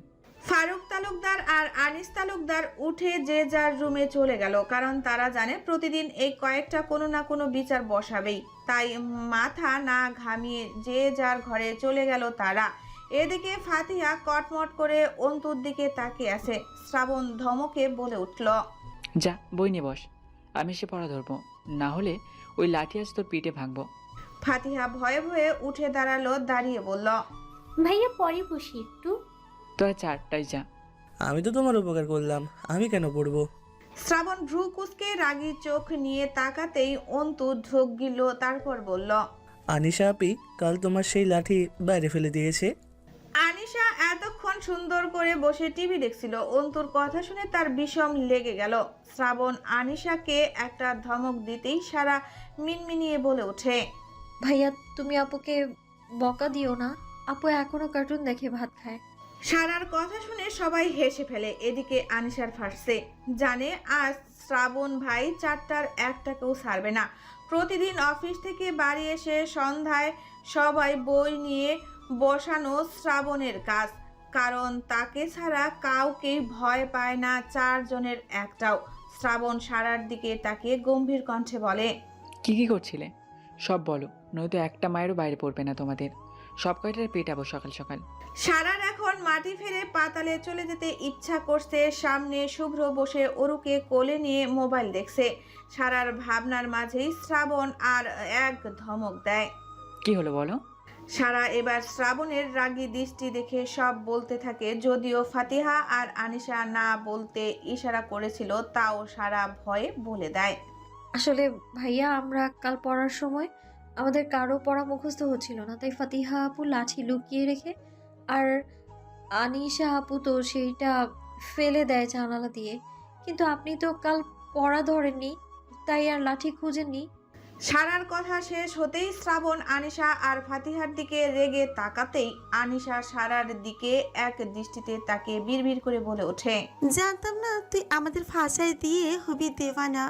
ফারুক তালুকদার আর আনিস তালুকদার উঠে যে যার রুমে চলে গেল, কারণ তারা জানে প্রতিদিন এই কয়েকটা কোনো না কোনো বিচার বসাবেই। তাই মাথা না ঘামিয়ে যে যার ঘরে চলে গেল তারা। এদিকে ফাতিহা কটমট করে অন্তুর দিকে তাকিয়ে আছে। শ্রাবণ ধমকে বলে উঠল, যা বই নিয়ে বস, আমি সে পড়া ধরবো, না হলে ওই লাঠি আজ তোর পিঠে ভাঙবো। ফাতিহা ভয়ে ভয়ে উঠে দাঁড়ালো, দাঁড়িয়ে বলল, ভাইয়া পরে বসি একটু। তোরা 4টায় যা। আমি তো তোমার উপকার করলাম, আমি কেন পড়বো? শ্রাবণ ভ্রু কুঁচকে রাগী চোখ নিয়ে তাকাতেই অন্তু ঢোক গিল, তারপর বলল, আনিশা আপি কাল তোমার সেই লাঠি বাইরে ফেলে দিয়েছে। আনিশা এতক্ষণ সুন্দর করে বসে টিভি দেখছিল। অন্তুর কথা শুনে তার বিষম লেগে গেল। শ্রাবণ আনিশাকে একটা ধমক দিতেই সারা মিনমিনিয়ে বলে ওঠে, ভাইয়া তুমি আপুকে বকা দিও না, আপু এখনো কার্টুন দেখে ভাত খায়। সারার কথা শুনে সবাই হেসে ফেলে। এদিকে আনিশার ফাঁসছে, জানে আজ শ্রাবণ ভাই 4টার একটাকেও ছাড়বে না। প্রতিদিন অফিস থেকে বাড়ি এসে সন্ধ্যায় সবাই বই নিয়ে বসানো শ্রাবণের কাজ, কারণ তাকে ছাড়া কাউকেই ভয় পায় না 4 জনের একটাও। শ্রাবণ সারার দিকে তাকিয়ে গম্ভীর কণ্ঠে বলে, কি করছিলে সব বলো, নয়তো একটা মায়েরও বাইরে পড়বে না তোমাদের। সব কয়টার পেটাবো সকাল সকাল। সারার এখন মাটি ফেলে পাতালে চলে যেতে ইচ্ছা করছে। সামনে শুভ্র বসে অরুকে কোলে নিয়ে মোবাইল দেখছে। সারার ভাবনার মাঝেই শ্রাবণ আর এক ধমক দেয়। কি হলো বলো? সারা এবার শ্রাবণের রাগী দৃষ্টি দেখে সব বলতে থাকে, যদিও ফাতিহা আর আনিশা না বলতে ইশারা করেছিল, তাও সারা ভয়ে বলে দেয়, আসলে ভাইয়া আমরা কাল পড়ার সময় আমাদের কারো পড়া মুখস্থ হচ্ছিল না, তাই ফাতিহা আপু লাঠি লুকিয়ে রেখে আর আনিশা আপু তো সেইটা ফেলে দেয় জানালা দিয়ে, কিন্তু আপনি তো কাল পড়া ধরেননি, তাই আর লাঠি খুঁজেননি। সারার কথা শেষ হতেই শ্রাবণ আনিশা আর ফাতিহার দিকে রেগে তাকাতেই আনিশা সারার দিকে এক দৃষ্টিতে তাকে বিড়বিড় করে বলে ওঠে, জানতাম না তুই আমাদের ভাষায় দিয়ে হবি দেওয়ানা।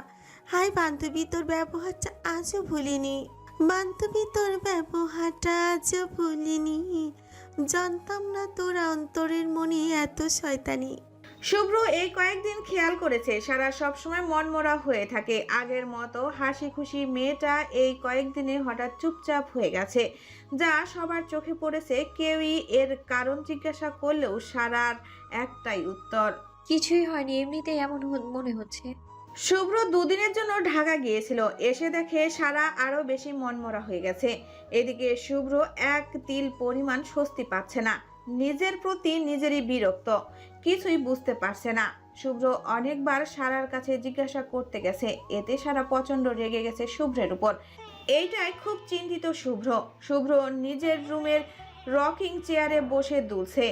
হাই বান্ধবী, তোর ব্যবহারটা আজও ভুলিনি। বান্ধবী তোর ব্যবহারটা আজও ভুলিনি। জানতাম না তোর অন্তরের মনে এত শয়তানি। শুভ্র এই কয়েকদিন খেয়াল করেছে সারা সবসময় মনমরা হয়ে থাকে। আগের মতো হাসি খুশি মেয়েটা এই কয়েকদিনে হঠাৎ চুপচাপ হয়ে গেছে, যা সবার চোখে পড়েছে। কেউই এর কারণ জিজ্ঞাসা করলেও সারার একটাই উত্তর, কিছুই হয়নি, এমনিতেই এমন মনে হচ্ছে। শুভ্র 2 দিনের জন্য ঢাকা গিয়েছিল, এসে দেখে সারা আরো বেশি মনমরা হয়ে গেছে। এদিকে শুভ্র এক তিল পরিমাণ স্বস্তি পাচ্ছে না, নিজের প্রতি নিজেরই বিরক্ত, কিছুই বুঝতে পারছে না। শুভ্র অনেকবার সারার কাছে জিজ্ঞাসা করতে গেছে, এতে সারা প্রচন্ড রেগে গেছে শুভ্রের উপর। এইটাই খুব চিন্তিত শুভ্র নিজের রুমের রকিং চেয়ারে বসে দুলছে,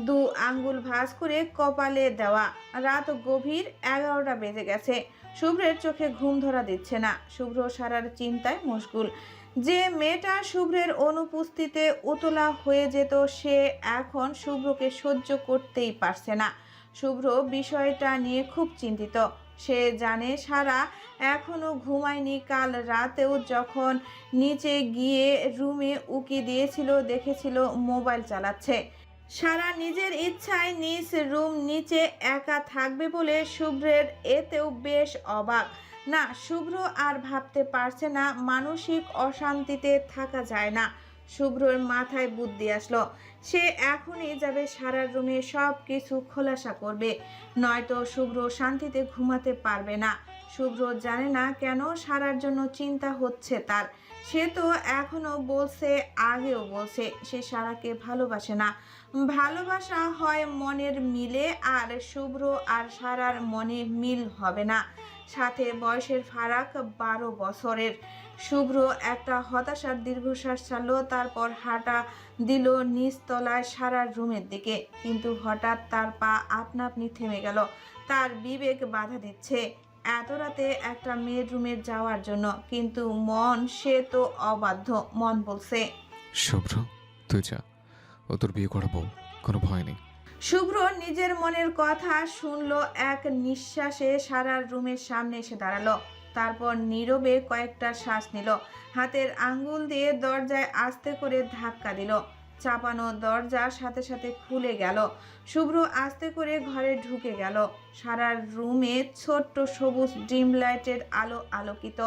2 আঙ্গুল ভাঁজ করে কপালে দেওয়া। রাত গভীর 11টা বেজে গেছে। শুভ্রের চোখে ঘুম ধরা দিচ্ছে না। শুভ্র সারার চিন্তায় মশগুল। যে মেয়েটা শুভ্রের অনুপস্থিতিতে উতলা হয়ে যেত, সে এখন শুভ্রকে সহ্য করতেই পারছে না। শুভ্র বিষয়টা নিয়ে খুব চিন্তিত। সে জানে সারা এখনো ঘুমায়নি। কাল রাতেও যখন নিচে গিয়ে রুমে উকি দিয়েছিল, দেখেছিল মোবাইল চালাচ্ছে। সারা নিজের ইচ্ছায় নিজ রুম নিচে একা থাকবে বলে শুভ্রের এতেও বেশ অবাক। না, শুভ্র আর ভাবতে পারছে না মানসিক অশান্তিতে থাকা যায় না। শুভ্রর মাথায় বুদ্ধি আসলো। সে এখনই যাবে সারার রুমে, সব কিছু খোলাসা করবে, নয়তো শুভ্র শান্তিতে ঘুমাতে পারবে না। শুভ্র জানে না কেন সারার জন্য চিন্তা হচ্ছে তার। সে তো এখনো বলছে, আগেও বলছে, সে সারাকে ভালোবাসে না। ভালোবাসা হয় মনের মিলে, আর শুভ্র আর সারার মনে মিল হবে না। সাথে বয়সের ফারাক 12 বছরের। শুভ্র একটা হতাশার দীর্ঘশ্বাস ছাড়লো, তারপর হাঁটা দিল নিচতলায় সারার রুমের দিকে। কিন্তু হঠাৎ তার পা আপনা আপনি থেমে গেল। তার বিবেক বাধা দিচ্ছে এত রাতে একটা মেয়ের রুমে যাওয়ার জন্য, কিন্তু মন, সে তো অবাধ্য। মন বলছে, শুভ্র তুই যা, ও তোর বিয়ে করাবো, কোনো ভয় নেই। শুভ্র নিজের মনের কথা শুনলো। এক নিঃশ্বাসে সারার রুমের সামনে এসে দাঁড়ালো। তারপর নীরবে কয়েকটা শ্বাস নিল। হাতের আঙ্গুল দিয়ে দরজায় আস্তে করে ধাক্কা দিল। চাপানো দরজার সাথে সাথে খুলে গেল। শুভ্র আস্তে করে ঘরে ঢুকে গেল। সারার রুমে ছোট্ট সবুজ ডিম লাইটের আলো আলোকিত।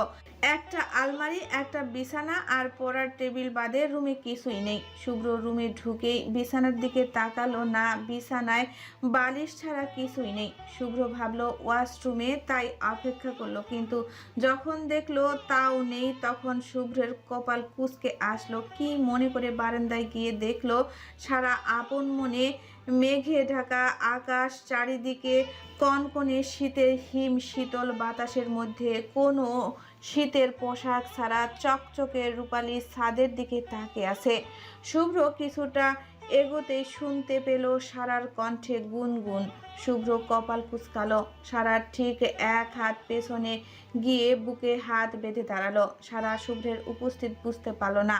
একটা আলমারি, একটা বিছানা আর পড়ার টেবিল বাদে রুমে কিছুই নেই। শুভ্র রুমে ঢুকেই বিছানার দিকে তাকালো না, বিছানায় বালিশ ছাড়া কিছুই নেই। শুভ্র ভাবলো ওয়াশরুমে, তাই অপেক্ষা করলো, কিন্তু যখন দেখলো তাও নেই, তখন শুভ্রের কপাল কুঁচকে আসলো। কি মনে করে বারান্দায় গিয়ে দেখলো সারা আপন মনে। মেঘে ঢাকা আকাশ, চারিদিকে কনকনে শীতের হিম শীতল বাতাসের মধ্যে কোনো শীতের পোশাক ছাড়া চকচকে রূপালী ছাদের দিকে তাকিয়ে আছে। শুভ্র কিছুটা এগোতেই শুনতে পেল সারার কণ্ঠে গুনগুন। শুভ্র কপাল কুঁচকালো। সারার ঠিক এক হাত পেছনে গিয়ে বুকে হাত বেঁধে দাঁড়ালো। সারা শুভ্রের উপস্থিত বুঝতে পারল না।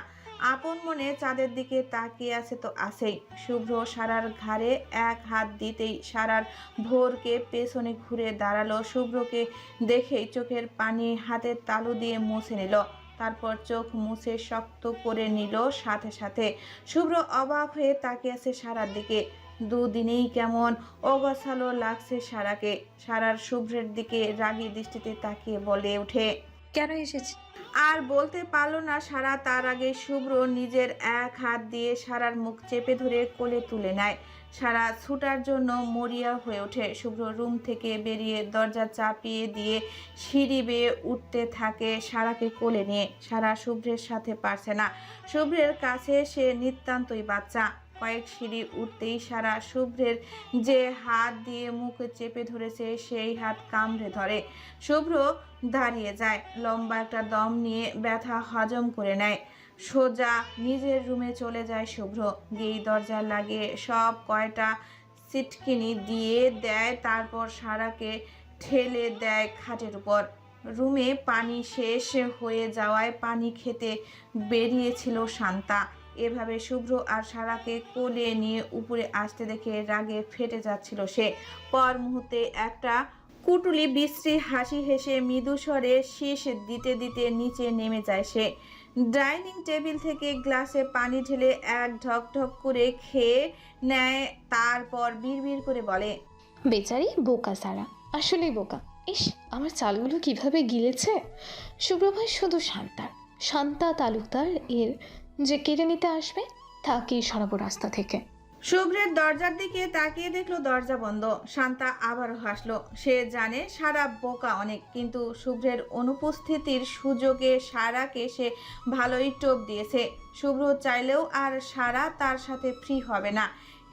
আপন মনে চাঁদের দিকে তাকিয়ে আছে তো আছেই। শুভ্র সারার ঘাড়ে এক হাত দিতেই সারার ভোরকে পেছনে ঘুরে দাঁড়ালো। শুভ্রকে দেখেই চোখের পানি হাতের তালু দিয়ে মুছে নিল। তারপর চোখ মুছে শক্ত করে নিল সাথে সাথে। শুভ্র অবাক হয়ে তাকিয়ে আছে সারার দিকে। দুদিনেই কেমন অগোছালো লাগছে সারাকে। সারার শুভ্রের দিকে রাগী দৃষ্টিতে তাকিয়ে বলে ওঠে, কেন এসেছি? আর বলতে পারলো না সারা। তার আগে শুভ্র নিজের এক হাত দিয়ে সারার মুখ চেপে ধরে কোলে তুলে নেয়। সারা ছুটার জন্য মরিয়া হয়ে ওঠে। শুভ্র রুম থেকে বেরিয়ে দরজা চাপিয়ে দিয়ে সিঁড়ি বেয়ে উঠতে থাকে সারাকে কোলে নিয়ে। সারা শুভ্রের সাথে পারছে না। শুভ্রের কাছে সে নিতান্তই বাচ্চা। কয়েক সিঁড়ি উঠতেই সারা শুভ্রের যে হাত দিয়ে মুখ চেপে ধরেছে সেই হাত কামড়ে ধরে। শুভ্র দাঁড়িয়ে যায়, লম্বা একটা দম নিয়ে ব্যথা হজম করে নেয়। সোজা নিজের রুমে চলে যায় শুভ্র। গিয়ে দরজা লাগিয়ে সব কয়টা সিটকিনি দিয়ে দেয়, তারপর সারাকে ঠেলে দেয় খাটের উপর। রুমে পানি শেষ হয়ে যাওয়ায় পানি খেতে বেরিয়েছিল শান্তা। এভাবে শুভ্র আর সারাকে কোলে নিয়ে উপরে আসতে দেখে রাগে ফেটে যাচ্ছিল সে। পর মুহূর্তে একটা কুটুলি বিশ্রী হাসি হেসে মৃদু স্বরে শীষ দিতে দিতে নিচে নেমে যায় সে। ডাইনিং টেবিল থেকে গ্লাসে পানি ঢেলে এক ঢক ঢক করে খেয়ে নেয়। তারপর বিড়বিড় করে বলে, বেচারি বোকা সারা, আসলেই বোকা। ইস, আমার চালগুলো কিভাবে গিলেছে। শুভ্রভাই শুধু শান্তা তালুকদার এর যে কেড়ে নিতে আসবে তাকেই সরাবো রাস্তা থেকে। শুভ্রের দরজার দিকে তাকিয়ে দেখলো দরজা বন্ধ। শান্তা আবারও হাসলো। সে জানে সারা বোকা অনেক, কিন্তু শুভ্রের অনুপস্থিতির সুযোগে সারাকে সে ভালোই টোপ দিয়েছে। শুভ্র চাইলেও আর সারা তার সাথে ফ্রি হবে না।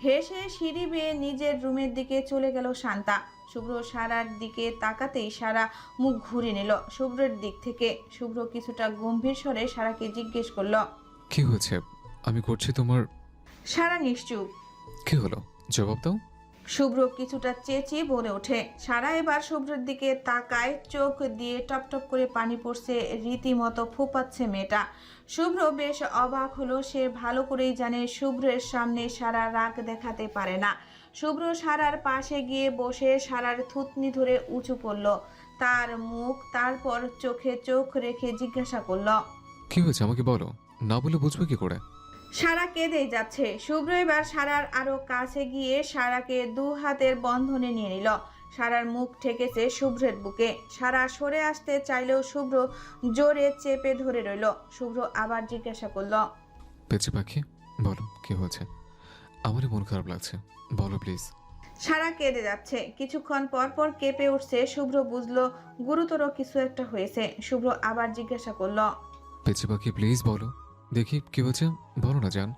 হেসে সিঁড়ি বেয়ে নিজের রুমের দিকে চলে গেল শান্তা। শুভ্র সারার দিকে তাকাতেই সারা মুখ ঘুরে নিল শুভ্রের দিক থেকে। শুভ্র কিছুটা গম্ভীর স্বরে সারাকে জিজ্ঞেস করলো, কি হয়েছে? আমি করছি তোমার। সারা নিশ্চুপ। কি হলো, জবাব দাও। শুভ্র কিছুটা চেঁচিয়ে বলে ওঠে। সারা এবার শুভ্রের দিকে তাকায়, চোখ দিয়ে টপটপ করে পানি পড়ছে, রীতিমতো ফোপাচ্ছে মেয়েটা। শুভ্র বেশ অবাক হলো। সে ভালো করেই জানে শুভ্রের সামনে সারা রাগ দেখাতে পারে না। শুভ্র সারার পাশে গিয়ে বসে সারার থুতনি ধরে উঁচু করলো তার মুখ, তারপর চোখে চোখ রেখে জিজ্ঞাসা করলো, কি হয়েছে আমাকে বলো, না বলে বুঝবে কি করে? সারা কেঁদেই যাচ্ছে। শুভ্র এবার সারার আরো কাছে গিয়ে সারাকে দু হাতের বন্ধনে নিয়ে নিল। সারার মুখ ঠেকেছে শুভ্রের বুকে। সারা সরে আসতে চাইলেও শুভ্র জোরে চেপে ধরে রইল। শুভ্র আবার জিজ্ঞাসা করলো, পেঁচে পাখি বলো কি হয়েছে? আমারই মন খারাপ লাগছে, বলো প্লিজ। সারা কেঁদে যাচ্ছে। কিছুক্ষণ পর পর কেঁপে উঠছে। শুভ্র বুঝলো গুরুতর কিছু একটা হয়েছে। শুভ্র আবার জিজ্ঞাসা করলো, পেঁচে পাখি প্লিজ বলো, দেখি কি হয়েছে, বলো না জান।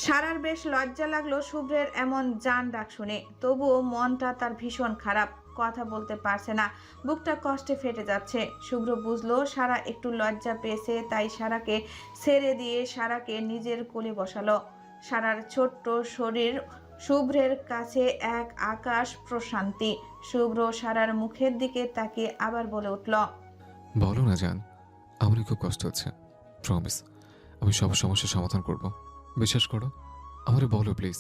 সারার বেশ লজ্জা লাগলো শুভ্রের এমন জান ডাক শুনে। তবুও মনটা তার ভীষণ খারাপ, কথা বলতে পারছে না, বুকটা কষ্টে ফেটে যাচ্ছে। শুভ্র বুঝলো সারা একটু লজ্জা পেয়েছে, তাই সারাকে ছেড়ে দিয়ে সারাকে নিজের কোলে বসালো। সারার ছোট্ট শরীর শুভ্রের কাছে এক আকাশ প্রশান্তি। শুভ্র সারার মুখের দিকে তাকিয়ে আবার বলে উঠল, বলো না জান, আমারই খুব কষ্ট হচ্ছে, প্রমিস আমি সব সমস্যার সমাধান করব, বিশ্বাস করো, আমারে বলো প্লিজ।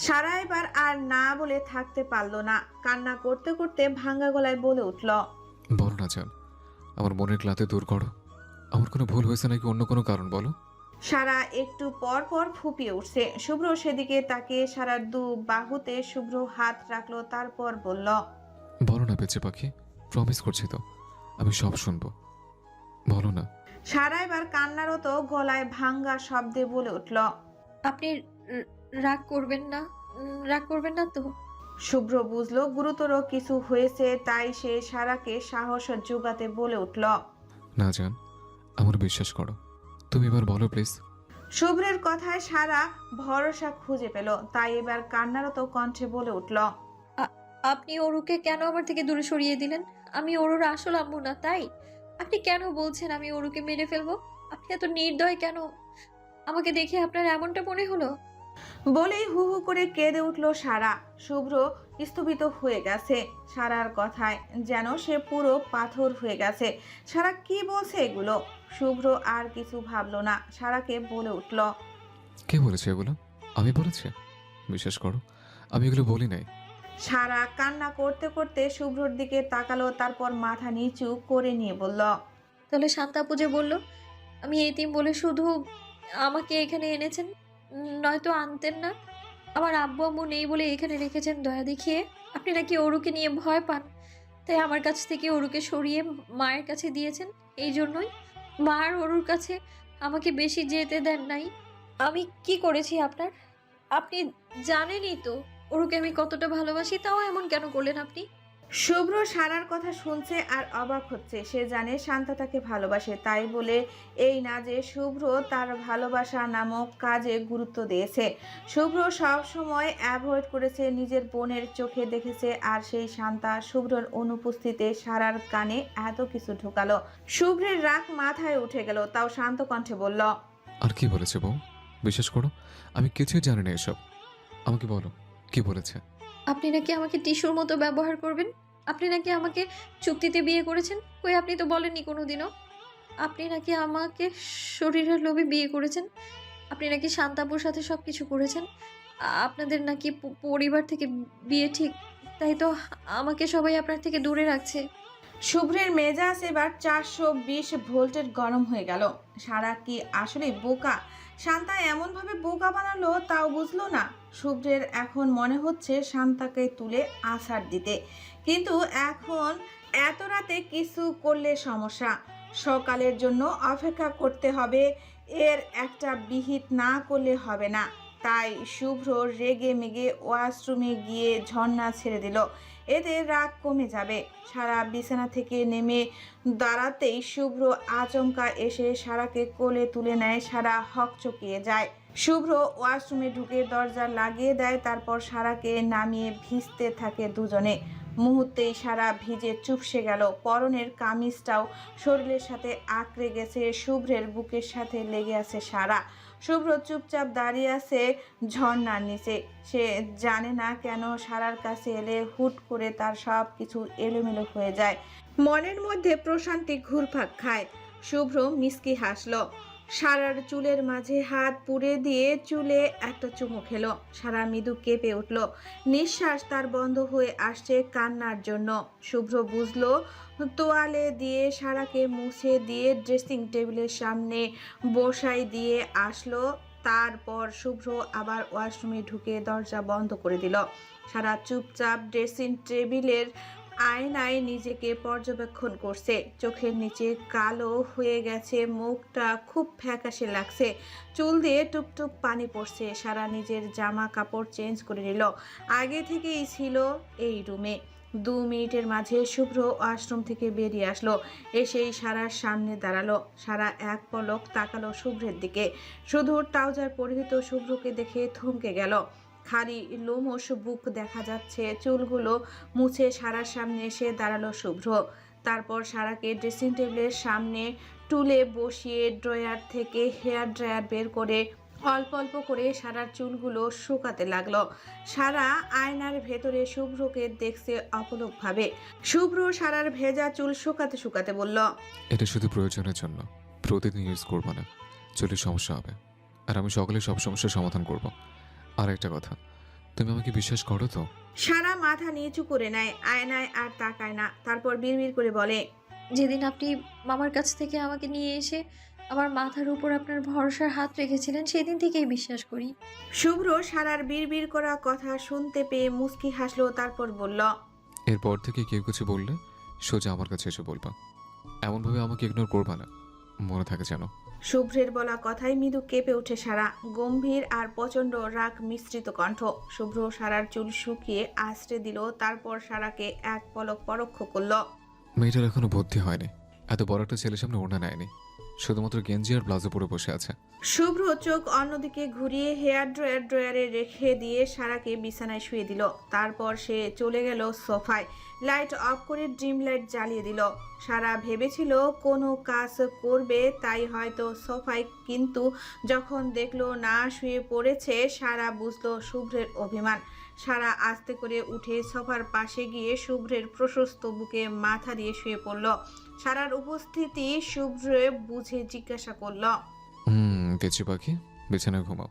সারা এবার আর না বলে থাকতে পারলো না। কান্না করতে করতে ভাঙা গলায় বলে উঠল, বলো না জান, আমার মনের ক্লান্তি দূর করো, আমার কোনো ভুল হয়েছে নাকি অন্য কোনো কারণ বলো। সারা একটু পর পর ফুপিয়ে উঠছে। শুভ্র সেদিকে তাকিয়ে সারার দু বাহুতে শুভ্র হাত রাখলো, তারপর বলল, বলো না পেঁচে পাখি, প্রমিস করছি তো, আমি সব শুনবো, বলো না। সারা এবার কান্নারত গলায় ভাঙ্গা শব্দে বলে উঠল, আপনি রাগ করবেন না, রাগ করবেন না তো? শুভ্র বুঝলো গুরুতর কিছু হয়েছে, তাই সে সারাকে সাহস জোগাতে বলে উঠল, না জান, আমার বিশ্বাস করো, তুমি এবার বলো প্লিজ। শুভ্রের কথায় সারা ভরসা খুঁজে পেল, তাই এবার কান্নারত কণ্ঠে বলে উঠল, আপনি অরুকে কেন আমার থেকে দূরে সরিয়ে দিলেন? আমি অরুর আসল আম্মু না, তাই আপনি কেন বলছেন আমি অরুকে মেরে ফেলবো? আপনি এত নির্দয় কেন? আমাকে দেখে আপনার এমনটা মনে হলো? বলেই হু হু করে কেঁদে উঠল সারা। শুভ্র স্থবিত হয়ে গেছে সারার কথায়, যেন সে পুরো পাথর হয়ে গেছে। সারা কি বলছে এগুলো? শুভ্র আর কিছু ভাবলো না, সারাকে বলে উঠল, কে বলেছে এগুলো? আমি বলেছি? বিশ্বাস করো, আমি এগুলো বলি নাই। সারা কান্না করতে করতে শুভ্রর দিকে তাকালো, তারপর মাথা নিচু করে নিয়ে বলল, তাহলে শান্তা পূজা বলল আমি এতিম বলে শুধু আমাকে এখানে এনেছেন, নয়তো আনতেন না? আমার আব্বু আম্মু নেই বলে এখানে রেখেছেন দয়া দেখিয়ে। আপনি নাকি অরুকে নিয়ে ভয় পান, তাই আমার কাছ থেকে অরুকে সরিয়ে মায়ের কাছে দিয়েছেন। এই জন্যই মা আর অরুর কাছে আমাকে বেশি যেতে দেন নাই। আমি কি করেছি আপনার? আপনি জানেনই তো অরুকে আমি কতটা ভালোবাসি, তাও এমন কেন করলেন আপনি? শুভ্র সারার কথা শুনছে আর অবাক হচ্ছে। সে জানে শান্তা তাকে ভালোবাসে, তাই বলে এই না যে শুভ্র তার ভালোবাসা নামক কাজে গুরুত্ব দিয়েছে। শুভ্র সব সময় অ্যাভয়েড করেছে, নিজের বোনের চোখে দেখেছে, আর সেই শান্তা শুভ্রর অনুপস্থিতিতে সারার কানে এত কিছু ঢোকালো। শুভ্রের রাগ মাথায় উঠে গেল, তাও শান্ত কণ্ঠে বলল, আর কি বলেছে বউ? বিশ্বাস করো, আমি কিছুই জানি না এসব, আমাকে বলো কি বলেছে। আপনি নাকি আমাকে টিস্যুর মতো ব্যবহার করবেন, আপনি নাকি আমাকে চুক্তিতে বিয়ে করেছেন। কই, আপনি তো বলেননি কোনোদিনও। আপনি নাকি আমাকে শরীরের লোভে বিয়ে করেছেন, আপনি নাকি শান্তাপুর সাথে সব কিছু করেছেন। আপনাদের নাকি পরিবার থেকে বিয়ে ঠিক, তাই তো আমাকে সবাই আপনার থেকে দূরে রাখছে। শুভ্রের মেজাজ এবার 420 ভোল্টের গরম হয়ে গেল। সারা কি আসলে বোকা? শান্তা এমনভাবে বোকা বানালো তাও বুঝলো না। শুভ্রের এখন মনে হচ্ছে শান্তাকে তুলে আছাড় দিতে, কিন্তু এখন এত রাতে কিছু করলে সমস্যা। সকালের জন্য অপেক্ষা করতে হবে, এর একটা বিহিত না করলে হবে না। তাই শুভ্র রেগে মেগে ওয়াশরুমে গিয়ে ঝর্ণা ছেড়ে দিল, এতে রাগ কমে যাবে। সারা বিছানা থেকে নেমে দাঁড়াতেই শুভ্র আচমকা এসে সারাকে কোলে তুলে নেয়। সারা হকচকিয়ে যায়। শুভ্র ওয়াশরুমে ঢুকে দরজা লাগিয়ে দেয়, তারপর সারাকে নামিয়ে ভিজতে থাকে দুজনে। মুহূর্তেই সারা ভিজে চুপসে গেল, পরনের কামিজটাও শরীরের সাথে আঁকড়ে গেছে। শুভ্রের বুকের সাথে লেগে আছে সারা। শুভ্র চুপচাপ দাঁড়িয়ে আছে ঝর্ণার নিচে। সে জানে না কেন সারার কাছে এলে হুট করে তার সব কিছু এলোমেলো হয়ে যায়, মনের মধ্যে প্রশান্তি ঘুরপাক খায়। শুভ্র মিষ্কি হাসলো, সারার চুলের মাঝে হাত পুড়ে দিয়ে চুলে একটা চুমু খেলো। সারা মৃদু কেঁপে উঠল, নিঃশ্বাস তার বন্ধ হয়ে আসছে কান্নার জন্য। শুভ্র বুঝলো, তোয়ালে দিয়ে সারাকে মুছে দিয়ে ড্রেসিং টেবিলের সামনে বসাই দিয়ে আসলো। তারপর শুভ্র আবার ওয়াশরুমে ঢুকে দরজা বন্ধ করে দিল। সারা চুপচাপ ড্রেসিং টেবিলের আয়নায় নিজেকে পর্যবেক্ষণ করছে। চোখের নিচে কালো হয়ে গেছে, মুখটা খুব ফ্যাকাশে লাগছে, চুল দিয়ে টুপটুপ পানি পড়ছে। সারা নিজের জামা কাপড় চেঞ্জ করে নিল, আগে থেকেই ছিল এই রুমে। 2 মিনিটের মাঝে শুভ্র ওয়াশরুম থেকে বেরিয়ে আসলো, এসেই সারার সামনে দাঁড়ালো। সারা এক পলক তাকালো শুভ্রের দিকে, শুধু ট্রাউজার পরিহিত শুভ্রকে দেখে থমকে গেল। খালি লোমশ বুক দেখা যাচ্ছে। চুলগুলো মুছে সারার সামনে এসে দাঁড়ালো শুভ্র। তারপর সারাকে ড্রেসিং টেবিলের সামনে টুলে বসিয়ে ড্রয়ার থেকে হেয়ার ড্রায়ার বের করে অল্প অল্প করে সারার চুলগুলো শুকাতে লাগলো। সারা আয়নার ভেতরে শুভ্রকে দেখছে অপলকভাবে। শুভ্র সারার ভেজা চুল শুকাতে শুকাতে বলল, এটা শুধু প্রয়োজনের জন্য, প্রতিদিন ইউজ করবো না, চুলের সমস্যা হবে। আর আমি সকালে সব সমস্যার সমাধান করব। আর একটা কথা, তুমি আমাকে বিশ্বাস করো তো? সারা মাথা নিচু করে নেয়, আয়নায় আর তাকায় না। তারপর বিড়বিড় করে বলে, যেদিন আপনি মামার কাছ থেকে আমাকে নিয়ে এসে আমার মাথার উপর আপনার ভরসার হাত রেখেছিলেন, সেদিন থেকেই বিশ্বাস করি। শুভ্র সারার বিড়বিড় করা কথা শুনতে পেয়ে মুচকি হাসলো। তারপর বলল, এরপর থেকে কেউ কিছু বললে সোজা আমার কাছে এসে বলবা, এমনভাবে আমাকে ইগনোর করবা না, মনে থাকে যেন। শুভ্রের বলা কথায় মৃদু কেঁপে ওঠে সারা, গম্ভীর আর প্রচণ্ড রাগ মিশ্রিত কণ্ঠ। শুভ্র সারার চুল শুকিয়ে আশ্রে দিল, তারপর সারাকে এক পলক পরোক্ষ করল। মেয়েটার এখনো বুদ্ধি হয়নি, এত বড় একটা ছেলের সামনে ওড়না নেয়নি, শুধুমাত্র গেঞ্জি আর ব্লাউজে পরে বসে আছে। শুভ্র চোখ অন্যদিকে ঘুরিয়ে হেয়ার ড্রয়ারে রেখে দিয়ে সারাকে বিছানায় শুয়ে দিল। তারপর সে চলে গেল সোফায়, লাইট অফ করে ড্রিম লাইট জ্বালিয়ে দিল। সারা ভেবেছিল কোনো কাজ করবে, তাই হয়তো সোফায়, কিন্তু যখন দেখলো না শুয়ে পড়েছে, সারা বুঝলো শুভ্রের অভিমান। সারা আস্তে করে উঠে সোফার পাশে গিয়ে শুভ্রের প্রশস্ত বুকে মাথা দিয়ে শুয়ে পড়ল। সারার উপস্থিতি শুভ্র বুঝে জিজ্ঞাসা করল, পেঁচি পাখি, বিছানায় ঘুমাও।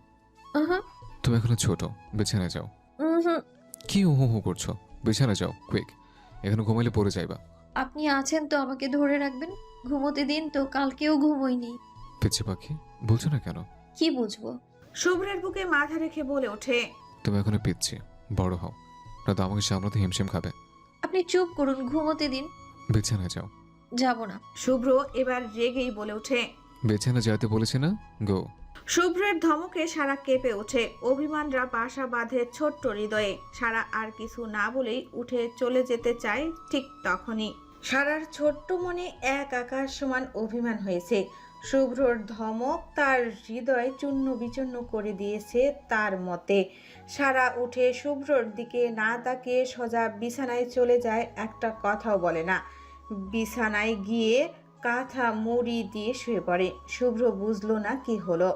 আহা, তুমি এখনো ছোট, বিছানায় যাও। হুম, কি হু হু করছো? বিছানায় যাও, কুইক। এখানে ঘুমাইলে পড়ে যাইবা। আপনি আছেন তো আমাকে ধরে রাখবেন, ঘুমোতে দিন তো, কালকেও ঘুমোইনি। পেঁচি পাখি, বলছো না কেন? কি বুঝবো? শুভ্রের বুকে মাথা রেখে বলে ওঠে, তুমি এখনো পিচ্ছি, বড় হও, না তো আমাকে সামলাতে হিমশিম খাবে। আপনি চুপ করুন, ঘুমোতে দিন। বিছানায় যাও। যাব না। শুভ্র এবার রেগেই বলে ওঠে, বিছানায় যেতে বলেছি না, গো। শুভ্রের ধমকে সারা কেঁপে ওঠে, অভিমানরা বাসা বাঁধে ছোট্ট হৃদয়ে। সারা আর কিছু না বলেই উঠে চলে যেতে চায়। ঠিক তখনই সারার ছোট্ট মনে এক আকাশ সমান অভিমান হয়েছে। শুভ্রর ধমক তার হৃদয় চূর্ণ বিচূর্ণ করে দিয়েছে তার মতে। সারা উঠে শুভ্রর দিকে না তাকিয়ে সোজা বিছানায় চলে যায়, একটা কথাও বলে না। বিছানায় গিয়ে কাঁথা মুড়ি দিয়ে শুয়ে পড়ে। শুভ্র বুঝলো না কি হলো,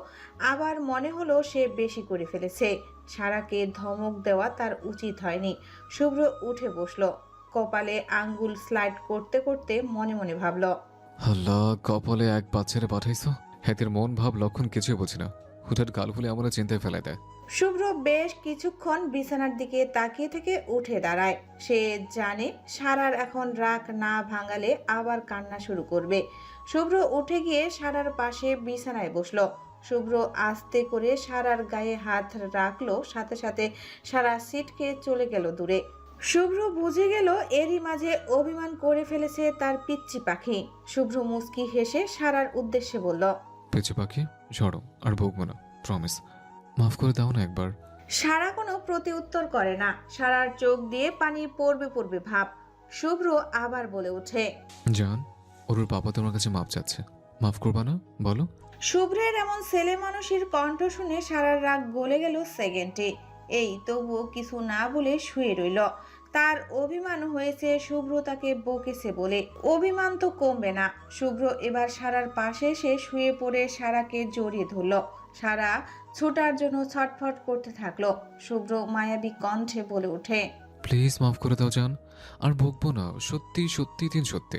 আবার মনে হলো সে বেশি করে ফেলেছে। সারাকে ধমক দেওয়া তার উচিত হয়নি। শুভ্র উঠে বসলো, কপালে আঙ্গুল স্লাইড করতে করতে মনে মনে ভাবলো, আল্লাহ, কপালে এক বাচ্চারে পাঠাইছো। এদের মন ভাব লক্ষণ কিছুই বুঝি না, হুঠাৎ গাল ফুলে আমরা চিন্তায় ফেলে দেয়। শুভ্র বেশ কিছুক্ষণ বিছানার দিকে তাকিয়ে থেকে উঠে দাঁড়ায়। সে জানে সারার এখন রাগ না ভাঙালে আবার কান্না শুরু করবে। শুভ্র উঠে গিয়ে সারার পাশে বিছানায় বসলো। শুভ্র আস্তে করে সারার গায়ে হাত রাখলো, সাথে সাথে সারা সিটকে চলে গেল দূরে। শুভ্র বুঝে গেল এরই মাঝে অভিমান করে ফেলেছে তার পিচ্চি পাখি। শুভ্র মুচকি হেসে সারার উদ্দেশ্যে বলল, পেঁচি পাখি, ঝড়ো আর ভুগবো না, প্রমিস। মাফ করে দাও না একবার। সারা কোনো প্রতি উত্তর করে না, সারার চোখ দিয়ে পানি পড়বে পড়বে ভাব। শুভ্র আবার বলে ওঠে, জান, ওর বাবা তোমার কাছে মাপ চাচ্ছে, মাফ করবা না বলো? শুভ্রের এমন ছেলে মানুষের কণ্ঠ শুনে সারার রাগ গলে গেল সেকেন্ডে। এই তবুও কিছু না বলে শুয়ে রইল। তার অভিমান হয়েছে শুভ্র তাকে বকেছে বলে। অভিমান তো কমবে না। শুভ্র এবার সারার পাশে এসে শুয়ে পড়ে সারাকে জড়িয়ে ধরল। সারা ছুটার জন্য ছটফট করতে থাকলো। শুভ্র মায়াবী কণ্ঠে বলে ওঠে, প্লিজ মাফ করে দাও জান, আর বকবো না, সত্যি সত্যি তিন সত্যি।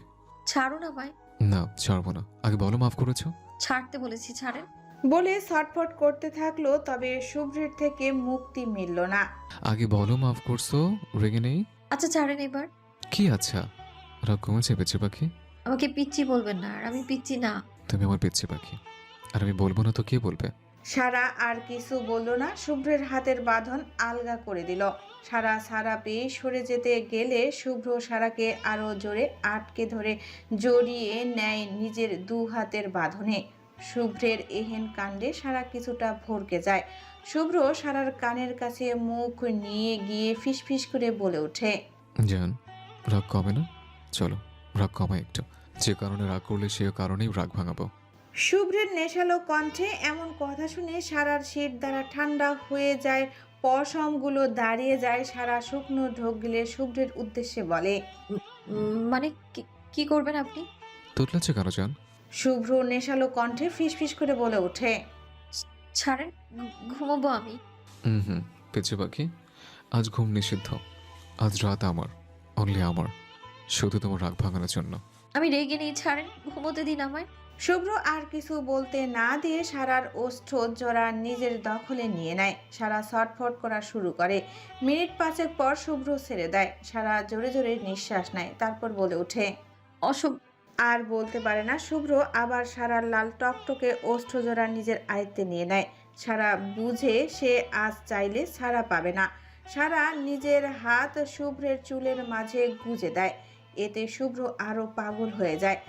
ছাড়ো না ভাই। না ছাড়বো না, আগে বলো মাফ করেছো। ছাড়তে বলেছি, ছাড়েন। বলে ছটফট করতে থাকলো। তবে শুভ্রের থেকে মুক্তি মিলল না। আগে বলো মাফ করছো, রেগে নেই। আচ্ছা ছাড়েন এবার। কি আচ্ছা? রাগ কমেছে পিচ্ছি পাখি? আমাকে পিচ্চি বলবেন না, আর আমি পিচ্চি না। তুমি আমার পিচ্ছি পাখি, আর আমি বলবো না তো কে বলবে? সারা আর কিছু বলল না। শুভ্রের হাতের বাঁধন আলগা করে দিল। সারা পেয়ে সরে যেতে গেলে শুভ্র সারাকে আরো জোরে আটকে ধরে জড়িয়ে নেয় নিজের দু হাতের বাঁধনে। শুভ্রের এহেন কাণ্ডে সারা কিছুটা ভরকে যায়। শুভ্র সারার কানের কাছে মুখ নিয়ে গিয়ে ফিসফিস করে বলে ওঠে, জান রাগ কমে না? চলো রাগ কমাই একটু। যে কারণে রাগ করলে সে কারণেই রাগ ভাঙাবো। শুভ্রের নেশালো কণ্ঠে এমন কথা শুনে সারার শীত দ্বারা ঠান্ডা হয়ে যায়, পশমগুলো দাঁড়িয়ে যায়। সারা শুকনো ঢোক গিলে শুভ্রের উদ্দেশ্যে বলে, মানে কি করবেন আপনি? তোতলাচ্ছে কেন জান? শুভ্র নেশালো কণ্ঠে ফিসফিস করে বলে ওঠে, ছাড়েন, ঘুমাবো আমি। হুম পিচ্ছি পাখি, আজ ঘুম নিষিদ্ধ। আজ রাত আমার, অনলি আমার, শুধু তোমার রাগ ভাঙানোর জন্য। আমি রেগে নেই, ছাড়েন, ঘুমোতে দিন আমায়। শুভ্র আর কিছু বলতে না দিয়ে সারার ওষ্ঠ জোড়া নিজের দখলে নিয়ে নেয়। সারা ছটফট করা শুরু করে। মিনিট পাঁচেক পর শুভ্র ছেড়ে দেয়। সারা জোরে জোরে নিঃশ্বাস নেয়, তারপর বলে ওঠে, অসব। আর বলতে পারে না। শুভ্র আবার সারার লাল টকটকে ওষ্ঠ জোড়া নিজের আয়ত্তে নিয়ে নেয়। সারা বুঝে সে আজ চাইলে ছাড়া পাবে না। সারা নিজের হাত শুভ্রের চুলের মাঝে গুজে দেয়। এতে শুভ্র আরো পাগল হয়ে যায়।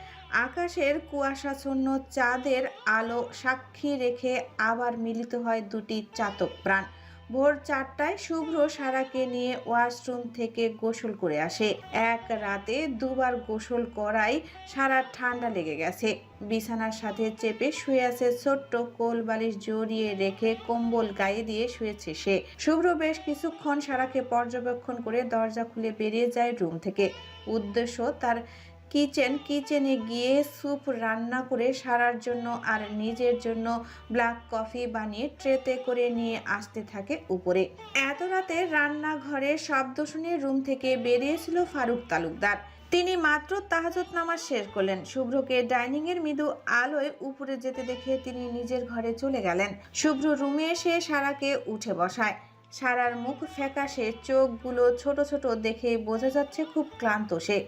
আকাশের কুয়াশাচ্ছন্ন চাঁদের আলো সাক্ষী রেখে আবার মিলিত হয় দুটি চাতক প্রাণ। ভোর 4টায় শুভ্র সারাকে নিয়ে ওয়াশরুম থেকে গোসল করে আসে। এক রাতে দুবার গোসল করায় সারার ঠান্ডা লেগে গেছে। বিছানার সাথে চেপে শুয়ে আছে, ছোট্ট কোল বালিশ জড়িয়ে রেখে কম্বল গায়ে দিয়ে শুয়েছে সে। শুভ্র বেশ কিছুক্ষণ সারাকে পর্যবেক্ষণ করে দরজা খুলে বেরিয়ে যায় রুম থেকে। উদ্দেশ্য তার কিচেনে গিয়ে স্যুপ রান্না করে সারার জন্য আর নিজের জন্য ব্ল্যাক কফি বানিয়ে ট্রেতে করে নিয়ে আসতে থাকে উপরে। এত রাতে রান্নাঘরে শব্দ শুনে রুম থেকে বেরিয়েছিল ফারুক তালুকদার। তিনি মাত্র তাহাজ্জুদ নামাজ শেষ করলেন। শুভ্রকে ডাইনিং এর মৃদু আলোয় উপরে যেতে দেখে তিনি নিজের ঘরে চলে গেলেন। শুভ্র রুমে এসে সারাকে উঠে বসায়। সারার মুখ ফ্যাকাশে, চোখগুলো ছোট ছোট দেখে বোঝা যাচ্ছে খুব ক্লান্ত সে।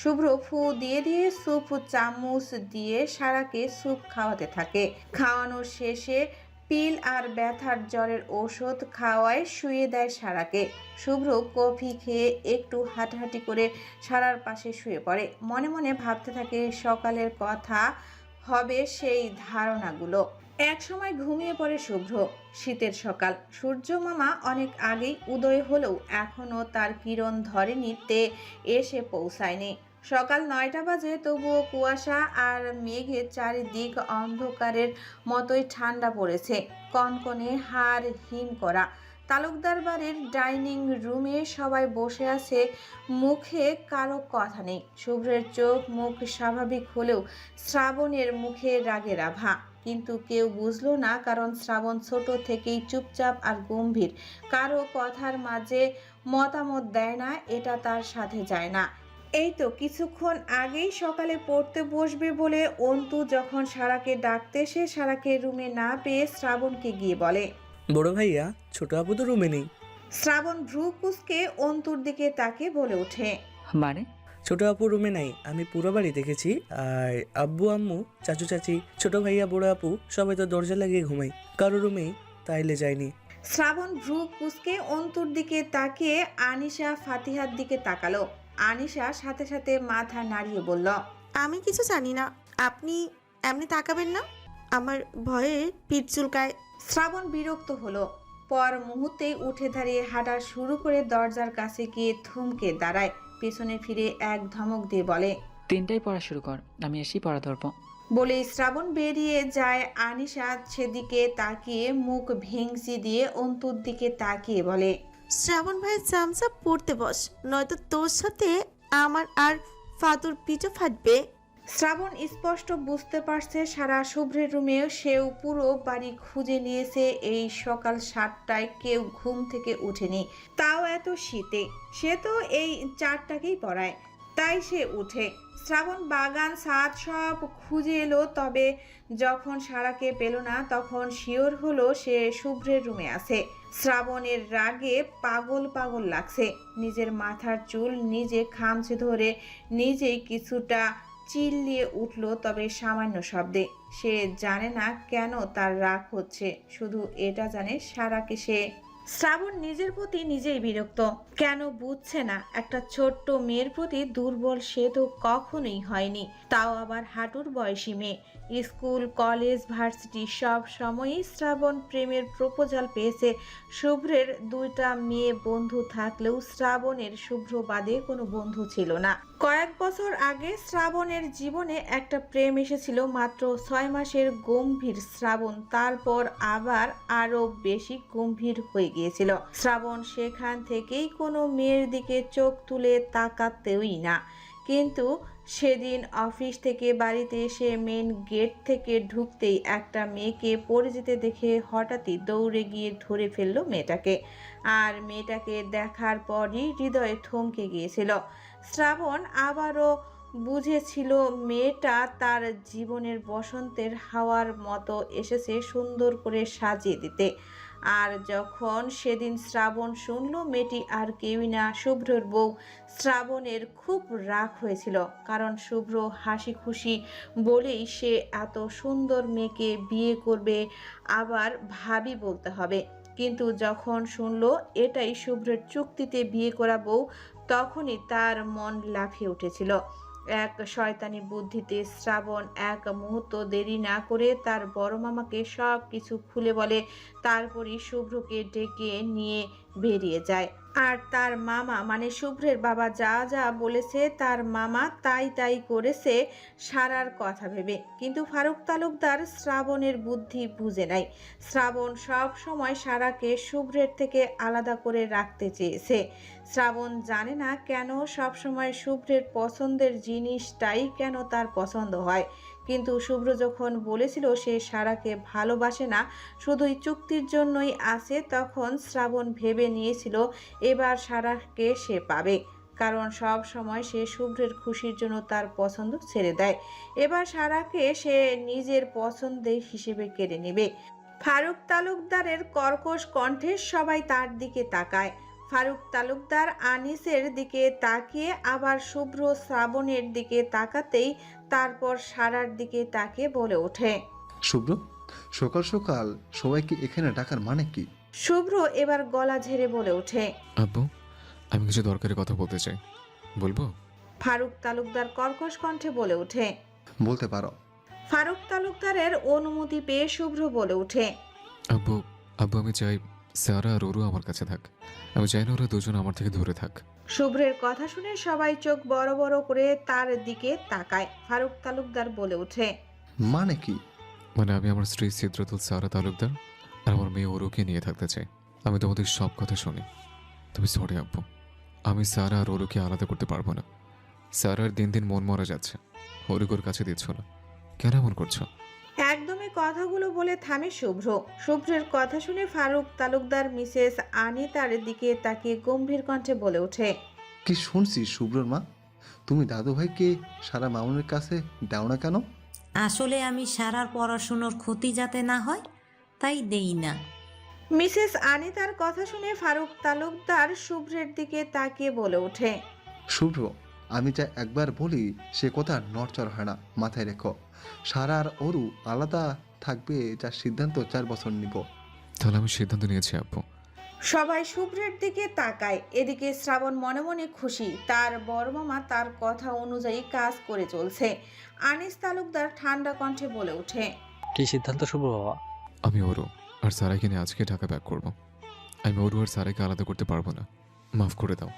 শুভ্র ফু দিয়ে দিয়ে স্যুপ চামচ দিয়ে সারাকে স্যুপ খাওয়াতে থাকে। খাওয়ানোর শেষে পিল আর ব্যথার জ্বরের ঔষধ খাওয়ায় শুয়ে দেয় সারাকে। শুভ্র কফি খেয়ে একটু হাঁটাহাঁটি করে সারার পাশে শুয়ে পড়ে। মনে মনে ভাবতে থাকে সকালের কথা হবে সেই ধারণাগুলো। এক সময় ঘুমিয়ে পড়ে শুভ্র। শীতের সকাল, সূর্য মামা অনেক আগেই উদয় হলেও এখনো তার কিরণ ধরেনি, তে এসে পৌঁছায়নি। সকাল 9টা বাজে, তবুও কুয়াশা আর মেঘে চারিদিক অন্ধকারের মতোই ঠান্ডা পড়েছে। কনকনে হাড় হিম করা। তালুকদার বাড়ির ডাইনিং রুমে সবাই বসে আছে, মুখে কারো কথা নেই। শুভ্রের চোখ মুখ স্বাভাবিক হলেও শ্রাবণের মুখে রাগের আভা। কিন্তু কেউ বুঝলো না, কারণ শ্রাবণ ছোট থেকেই চুপচাপ আর গম্ভীর। কারো কথার মাঝে মতামত দেয় না, এটা তার সাথে যায় না। এই তো কিছুক্ষণ আগেই সকালে পড়তে বসবে বলে অন্তু যখন সারাকে ডাকতে, সে সারাকে রুমে না পেয়ে শ্রাবণকে গিয়ে বলে, বড় ভাইয়া ছোট আপু তো রুমে নেই। শ্রাবণ ভ্রু কুঁচকে অন্তুর দিকে তাকে বলে ওঠে, মানে? ছোট আপু রুমে নাই, আমি পুরো বাড়ি দেখেছি। আর আব্বু আম্মু চাচু চাচি ছোট ভাইয়া বড় আপু সবাই তো দরজা লাগিয়ে ঘুমাই, কারো রুমেই তাইলে যায়নি। শ্রাবণ ভ্রু কুঁচকে অন্তুর দিকে তাকিয়ে আনিশা ফাতিহার দিকে তাকালো। আনিশা সাথে সাথে মাথা নাড়িয়ে বলল, আমি কিছু জানি না, আপনি এমনি তাকাবেন না, আমার ভয়ে পিঠ চুলকায়। শ্রাবণ বিরক্ত হলো। পর মুহূর্তেই উঠে দাঁড়িয়ে হাঁটা শুরু করে দরজার কাছে গিয়ে থমকে দাঁড়ায়। পেছনে ফিরে এক ধমক দিয়ে বলে, 3টায় পড়া শুরু কর, আমি এসেই পড়া ধরবো। বলেই শ্রাবণ বেরিয়ে যায়। আনিশা সেদিকে তাকিয়ে মুখ ভেংচি দিয়ে অন্তুর দিকে তাকিয়ে বলে, শ্রাবণ ভাইয়ের চামচা পড়তে বস, নয়তো তোর সাথে আমার আর ফাতুর পিঠে ফাটবে। শ্রাবণ স্পষ্ট বুঝতে পারছে সারা শুভ্রের রুমে সেও পুরো বাড়ি খুঁজে নিয়েছে, এই সকাল 7টায় কেউ ঘুম থেকে ওঠেনি, তাও এত শীতে। সে তো এই 4টাকেই পড়ায়, তাই সে উঠে। শ্রাবণ বাগান ছাদ সব খুঁজে এলো, তবে যখন সারাকে পেল না তখন শিওর হলো সে শুভ্রের রুমে আছে। শ্রাবণের রাগে পাগল পাগল লাগছে, নিজের মাথার চুল নিজে খামচে ধরে নিজেই কিছুটা চিল্লিয়ে উঠল, তবে সামান্য শব্দে। সে জানে না কেন তার রাগ হচ্ছে, শুধু এটা জানে সারাকে সে। শ্রাবণ নিজের প্রতি নিজেই বিরক্ত, কেন বুঝছে না একটা ছোট্ট মেয়ের প্রতি দুর্বল সে তো কখনোই হয়নি, তাও আবার হাঁটুর বয়সী মেয়ে। স্কুল কলেজ ভার্সিটি সব সময়ই শ্রাবণ প্রেমের প্রপোজাল পেয়েছে। শুভ্রের 2টা মেয়ে বন্ধু থাকলেও শ্রাবণের শুভ্র বাদে কোনো বন্ধু ছিল না। কয়েক বছর আগে শ্রাবণের জীবনে একটা প্রেম এসেছিল, মাত্র 6 মাসের গম্ভীর শ্রাবণ, তারপর আবার আরো বেশি গম্ভীর হয়ে গিয়েছিল শ্রাবণ। সেখান থেকেই কোনো মেয়ের দিকে চোখ তুলে তাকাতেই না, কিন্তু সেদিন অফিস থেকে বাড়িতে এসে মেন গেট থেকে ঢুকতেই একটা মেয়েকে পড়ে যেতে দেখে হঠাৎই দৌড়ে গিয়ে ধরে ফেললো মেয়েটাকে, আর মেয়েটাকে দেখার পরই হৃদয়ে থমকে গিয়েছিল। শ্রাবণ আবারও বুঝেছিল মেয়েটা তার জীবনের বসন্তের হাওয়ার মতো এসেছে সুন্দর করে সাজিয়ে দিতে। আর যখন সেদিন শ্রাবণ শুনল মেয়েটি আর কেউই না, শুভ্রর বউ, শ্রাবণের খুব রাগ হয়েছিল, কারণ শুভ্র হাসি খুশি বলেই সে এত সুন্দর মেয়েকে বিয়ে করবে, আবার ভাবি বলতে হবে। কিন্তু যখন শুনল এটাই শুভ্রের চুক্তিতে বিয়ে করা বউ, তখনই তার মন লাফিয়ে উঠেছিল। এক শয়তানি বুদ্ধিতে শ্রাবণ এক মুহূর্ত দেরি না করে তার বড় মামাকে সব কিছু খুলে বলে, তারপরই শুভ্রকে ডেকে নিয়ে বেরিয়ে যায়। আর তার মামা মানে শুভ্রের বাবা যা যা বলেছে তার মামা তাই তাই করেছে সারার কথা ভেবে। কিন্তু ফারুক তালুকদার শ্রাবণের বুদ্ধি বুঝে নাই। শ্রাবণ সব সময় সারাকে শুভ্রের থেকে আলাদা করে রাখতে চেয়েছে। শ্রাবণ জানে না কেন সব সময় শুভ্রের পছন্দের জিনিসটাই কেন তার পছন্দ হয়, কিন্তু শুভ্র যখন বলেছিল সে সারাকে ভালোবাসে না, শুধুই চুক্তির জন্যই আছে, তখন শ্রাবণ ভেবে নিয়েছিল এবার সারাকে সে পাবে, কারণ সব সময় সে শুভ্রের খুশির জন্য তার পছন্দ ছেড়ে দেয়। এবার সারাকে সে নিজের পছন্দের হিসেবে কেড়ে নেবে। ফারুক তালুকদারের কর্কশ কণ্ঠে সবাই তার দিকে তাকায়। ফারুক তালুকদার আনিসের দিকে তাকিয়ে আবার শুভ্র শ্রাবণের দিকে তাকাতেই তারপর সারার দিকে তাকিয়ে বলে ওঠে, শুভ্র, সকাল সকাল সবাইকে এখানে ডাকার মানে কি? শুভ্র এবার গলা ঝেড়ে বলে ওঠে, আব্বু, আমি কিছু দরকারি কথা বলতে চাই, বলবো? ফারুক তালুকদার কর্কশ কণ্ঠে বলে ওঠে। বলতে পারো। ফারুক তালুকদারের অনুমতি পেয়ে শুভ্র বলে ওঠে, আব্বু, আব্বু আমি চাই সারা আর ওরু আমার কাছে থাক। আমি চাই না ওরা দুজন আমার থেকে দূরে থাক। শুভ্রের কথা শুনে সবাই চোখ বড় বড় করে তার দিকে তাকায়। ফারুক তালুকদার বলে ওঠে, মানে কি? মানে আমি আমার স্ত্রী সিদ্রাতুল সারা তালুকদার আর আমার মেয়ে ওরুকে নিয়ে থাকতে চাই। আমি তোমাদের সব কথা শুনি। তুমি সরি আব্বু, আমি সারা আর ওরুকে আলাদা করতে পারবো না। সারার দিন দিন মন মরা যাচ্ছে, ওরুকোর কাছে দিচ্ছ না, কেন এমন করছো? একদমই কথাগুলো বলে থামে শুভ্র। শুভ্রের কথা শুনে ফারুক তালুকদার মিসেস আনিতার দিকে তাকিয়ে গম্ভীর কণ্ঠে বলে ওঠে, কি শুনছি শুভ্রর মা? তুমি দাদু ভাইকে সারা মামুনের কাছে দাও না কেন? আসলে আমি সারার পড়াশুনোর ক্ষতি যাতে না হয় তাই দেই না। মিসেস আনিতার কথা শুনে ফারুক তালুকদার শুভ্রের দিকে তাকিয়ে বলে ওঠে, শুভ্র, আমি যা একবার বলি সে কথা নড়চড় হয় না, মাথায় রেখো। সারা আর ওরু আলাদা থাকবে, যার সিদ্ধান্ত 4 বছর নিব। তাহলে আমি সিদ্ধান্ত নিয়েছি আব্বু। সবাই শুভ্রের দিকে তাকায়। এদিকে শ্রাবণ মনে মনে খুশি, তার বড় মামা তার কথা অনুযায়ী কাজ করে চলছে। আনিস তালুকদার ঠান্ডা কণ্ঠে বলে ওঠে, কি সিদ্ধান্ত শুভ বাবা? আমি ওরু আর সারাকে নিয়ে আজকে ঢাকা ব্যাক করবো। আমি ওরু আর সারাকে আলাদা করতে পারবো না, মাফ করে দাও।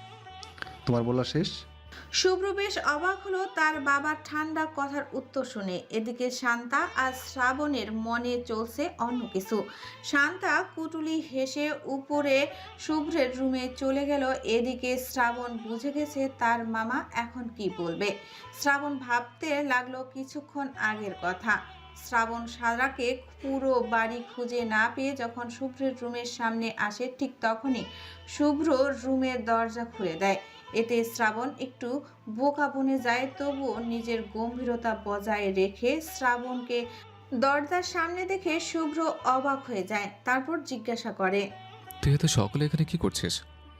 তোমার বলা শেষ? শুভ্র বেশ অবাক হলো তার বাবার ঠান্ডা কথার উত্তর শুনে। এদিকে শান্তা আর শ্রাবণের মনে চলছে অন্য কিছু। শান্তা কুটুলি হেসে উপরে শুভ্রের রুমে চলে গেল। এদিকে শ্রাবণ বুঝে গেছে তার মামা এখন কি বলবে। শ্রাবণ ভাবতে লাগলো কিছুক্ষণ আগের কথা। শ্রাবণ সারাকে পুরো বাড়ি খুঁজে না পেয়ে যখন শুভ্রের রুমের সামনে আসে, ঠিক তখনই শুভ্র রুমের দরজা খুলে দেয়। এতে শ্রাবণ একটু বোকা বনে যায়, তবুও নিজের গম্ভীরতা বজায় রেখে শ্রাবণকে দরজার সামনে দেখে শুভ্র অবাক হয়ে যায়। তারপর জিজ্ঞাসা করে, তুই এত সকালে এখানে কি করছিস?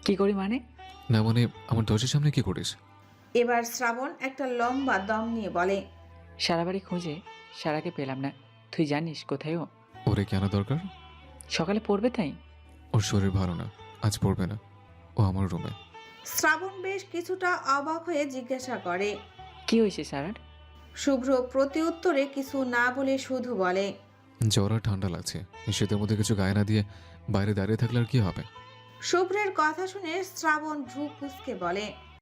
কি করি মানে? না মানে আমার দরজার সামনে কি করিস? এবার শ্রাবণ একটা লম্বা দম নিয়ে বলে, সারা বাড়ি খুঁজে সারাকে পেলাম না। তুই জানিস কোথায় ও? ওরে কেন দরকার? সকালে পড়বে তাই। ওর শরীর ভালো না, আজ পড়বে না। ও আমার রুমে। শ্রাবণ বেশ কিছুটা অবাক হয়ে জিজ্ঞাসা করে। কি হয়েছে সারার? শুভ্র প্রতি উত্তরে কিছু না বলে শুধু বলে, জ্বর আর ঠান্ডা লাগছে। এই শীতের মধ্যে কিছু গায়ে না দিয়ে বাইরে দাঁড়িয়ে থাকলে আর কি হবে? শুভ্রের কথা শুনে শ্রাবণ ভ্রু কুঁচকে বলে,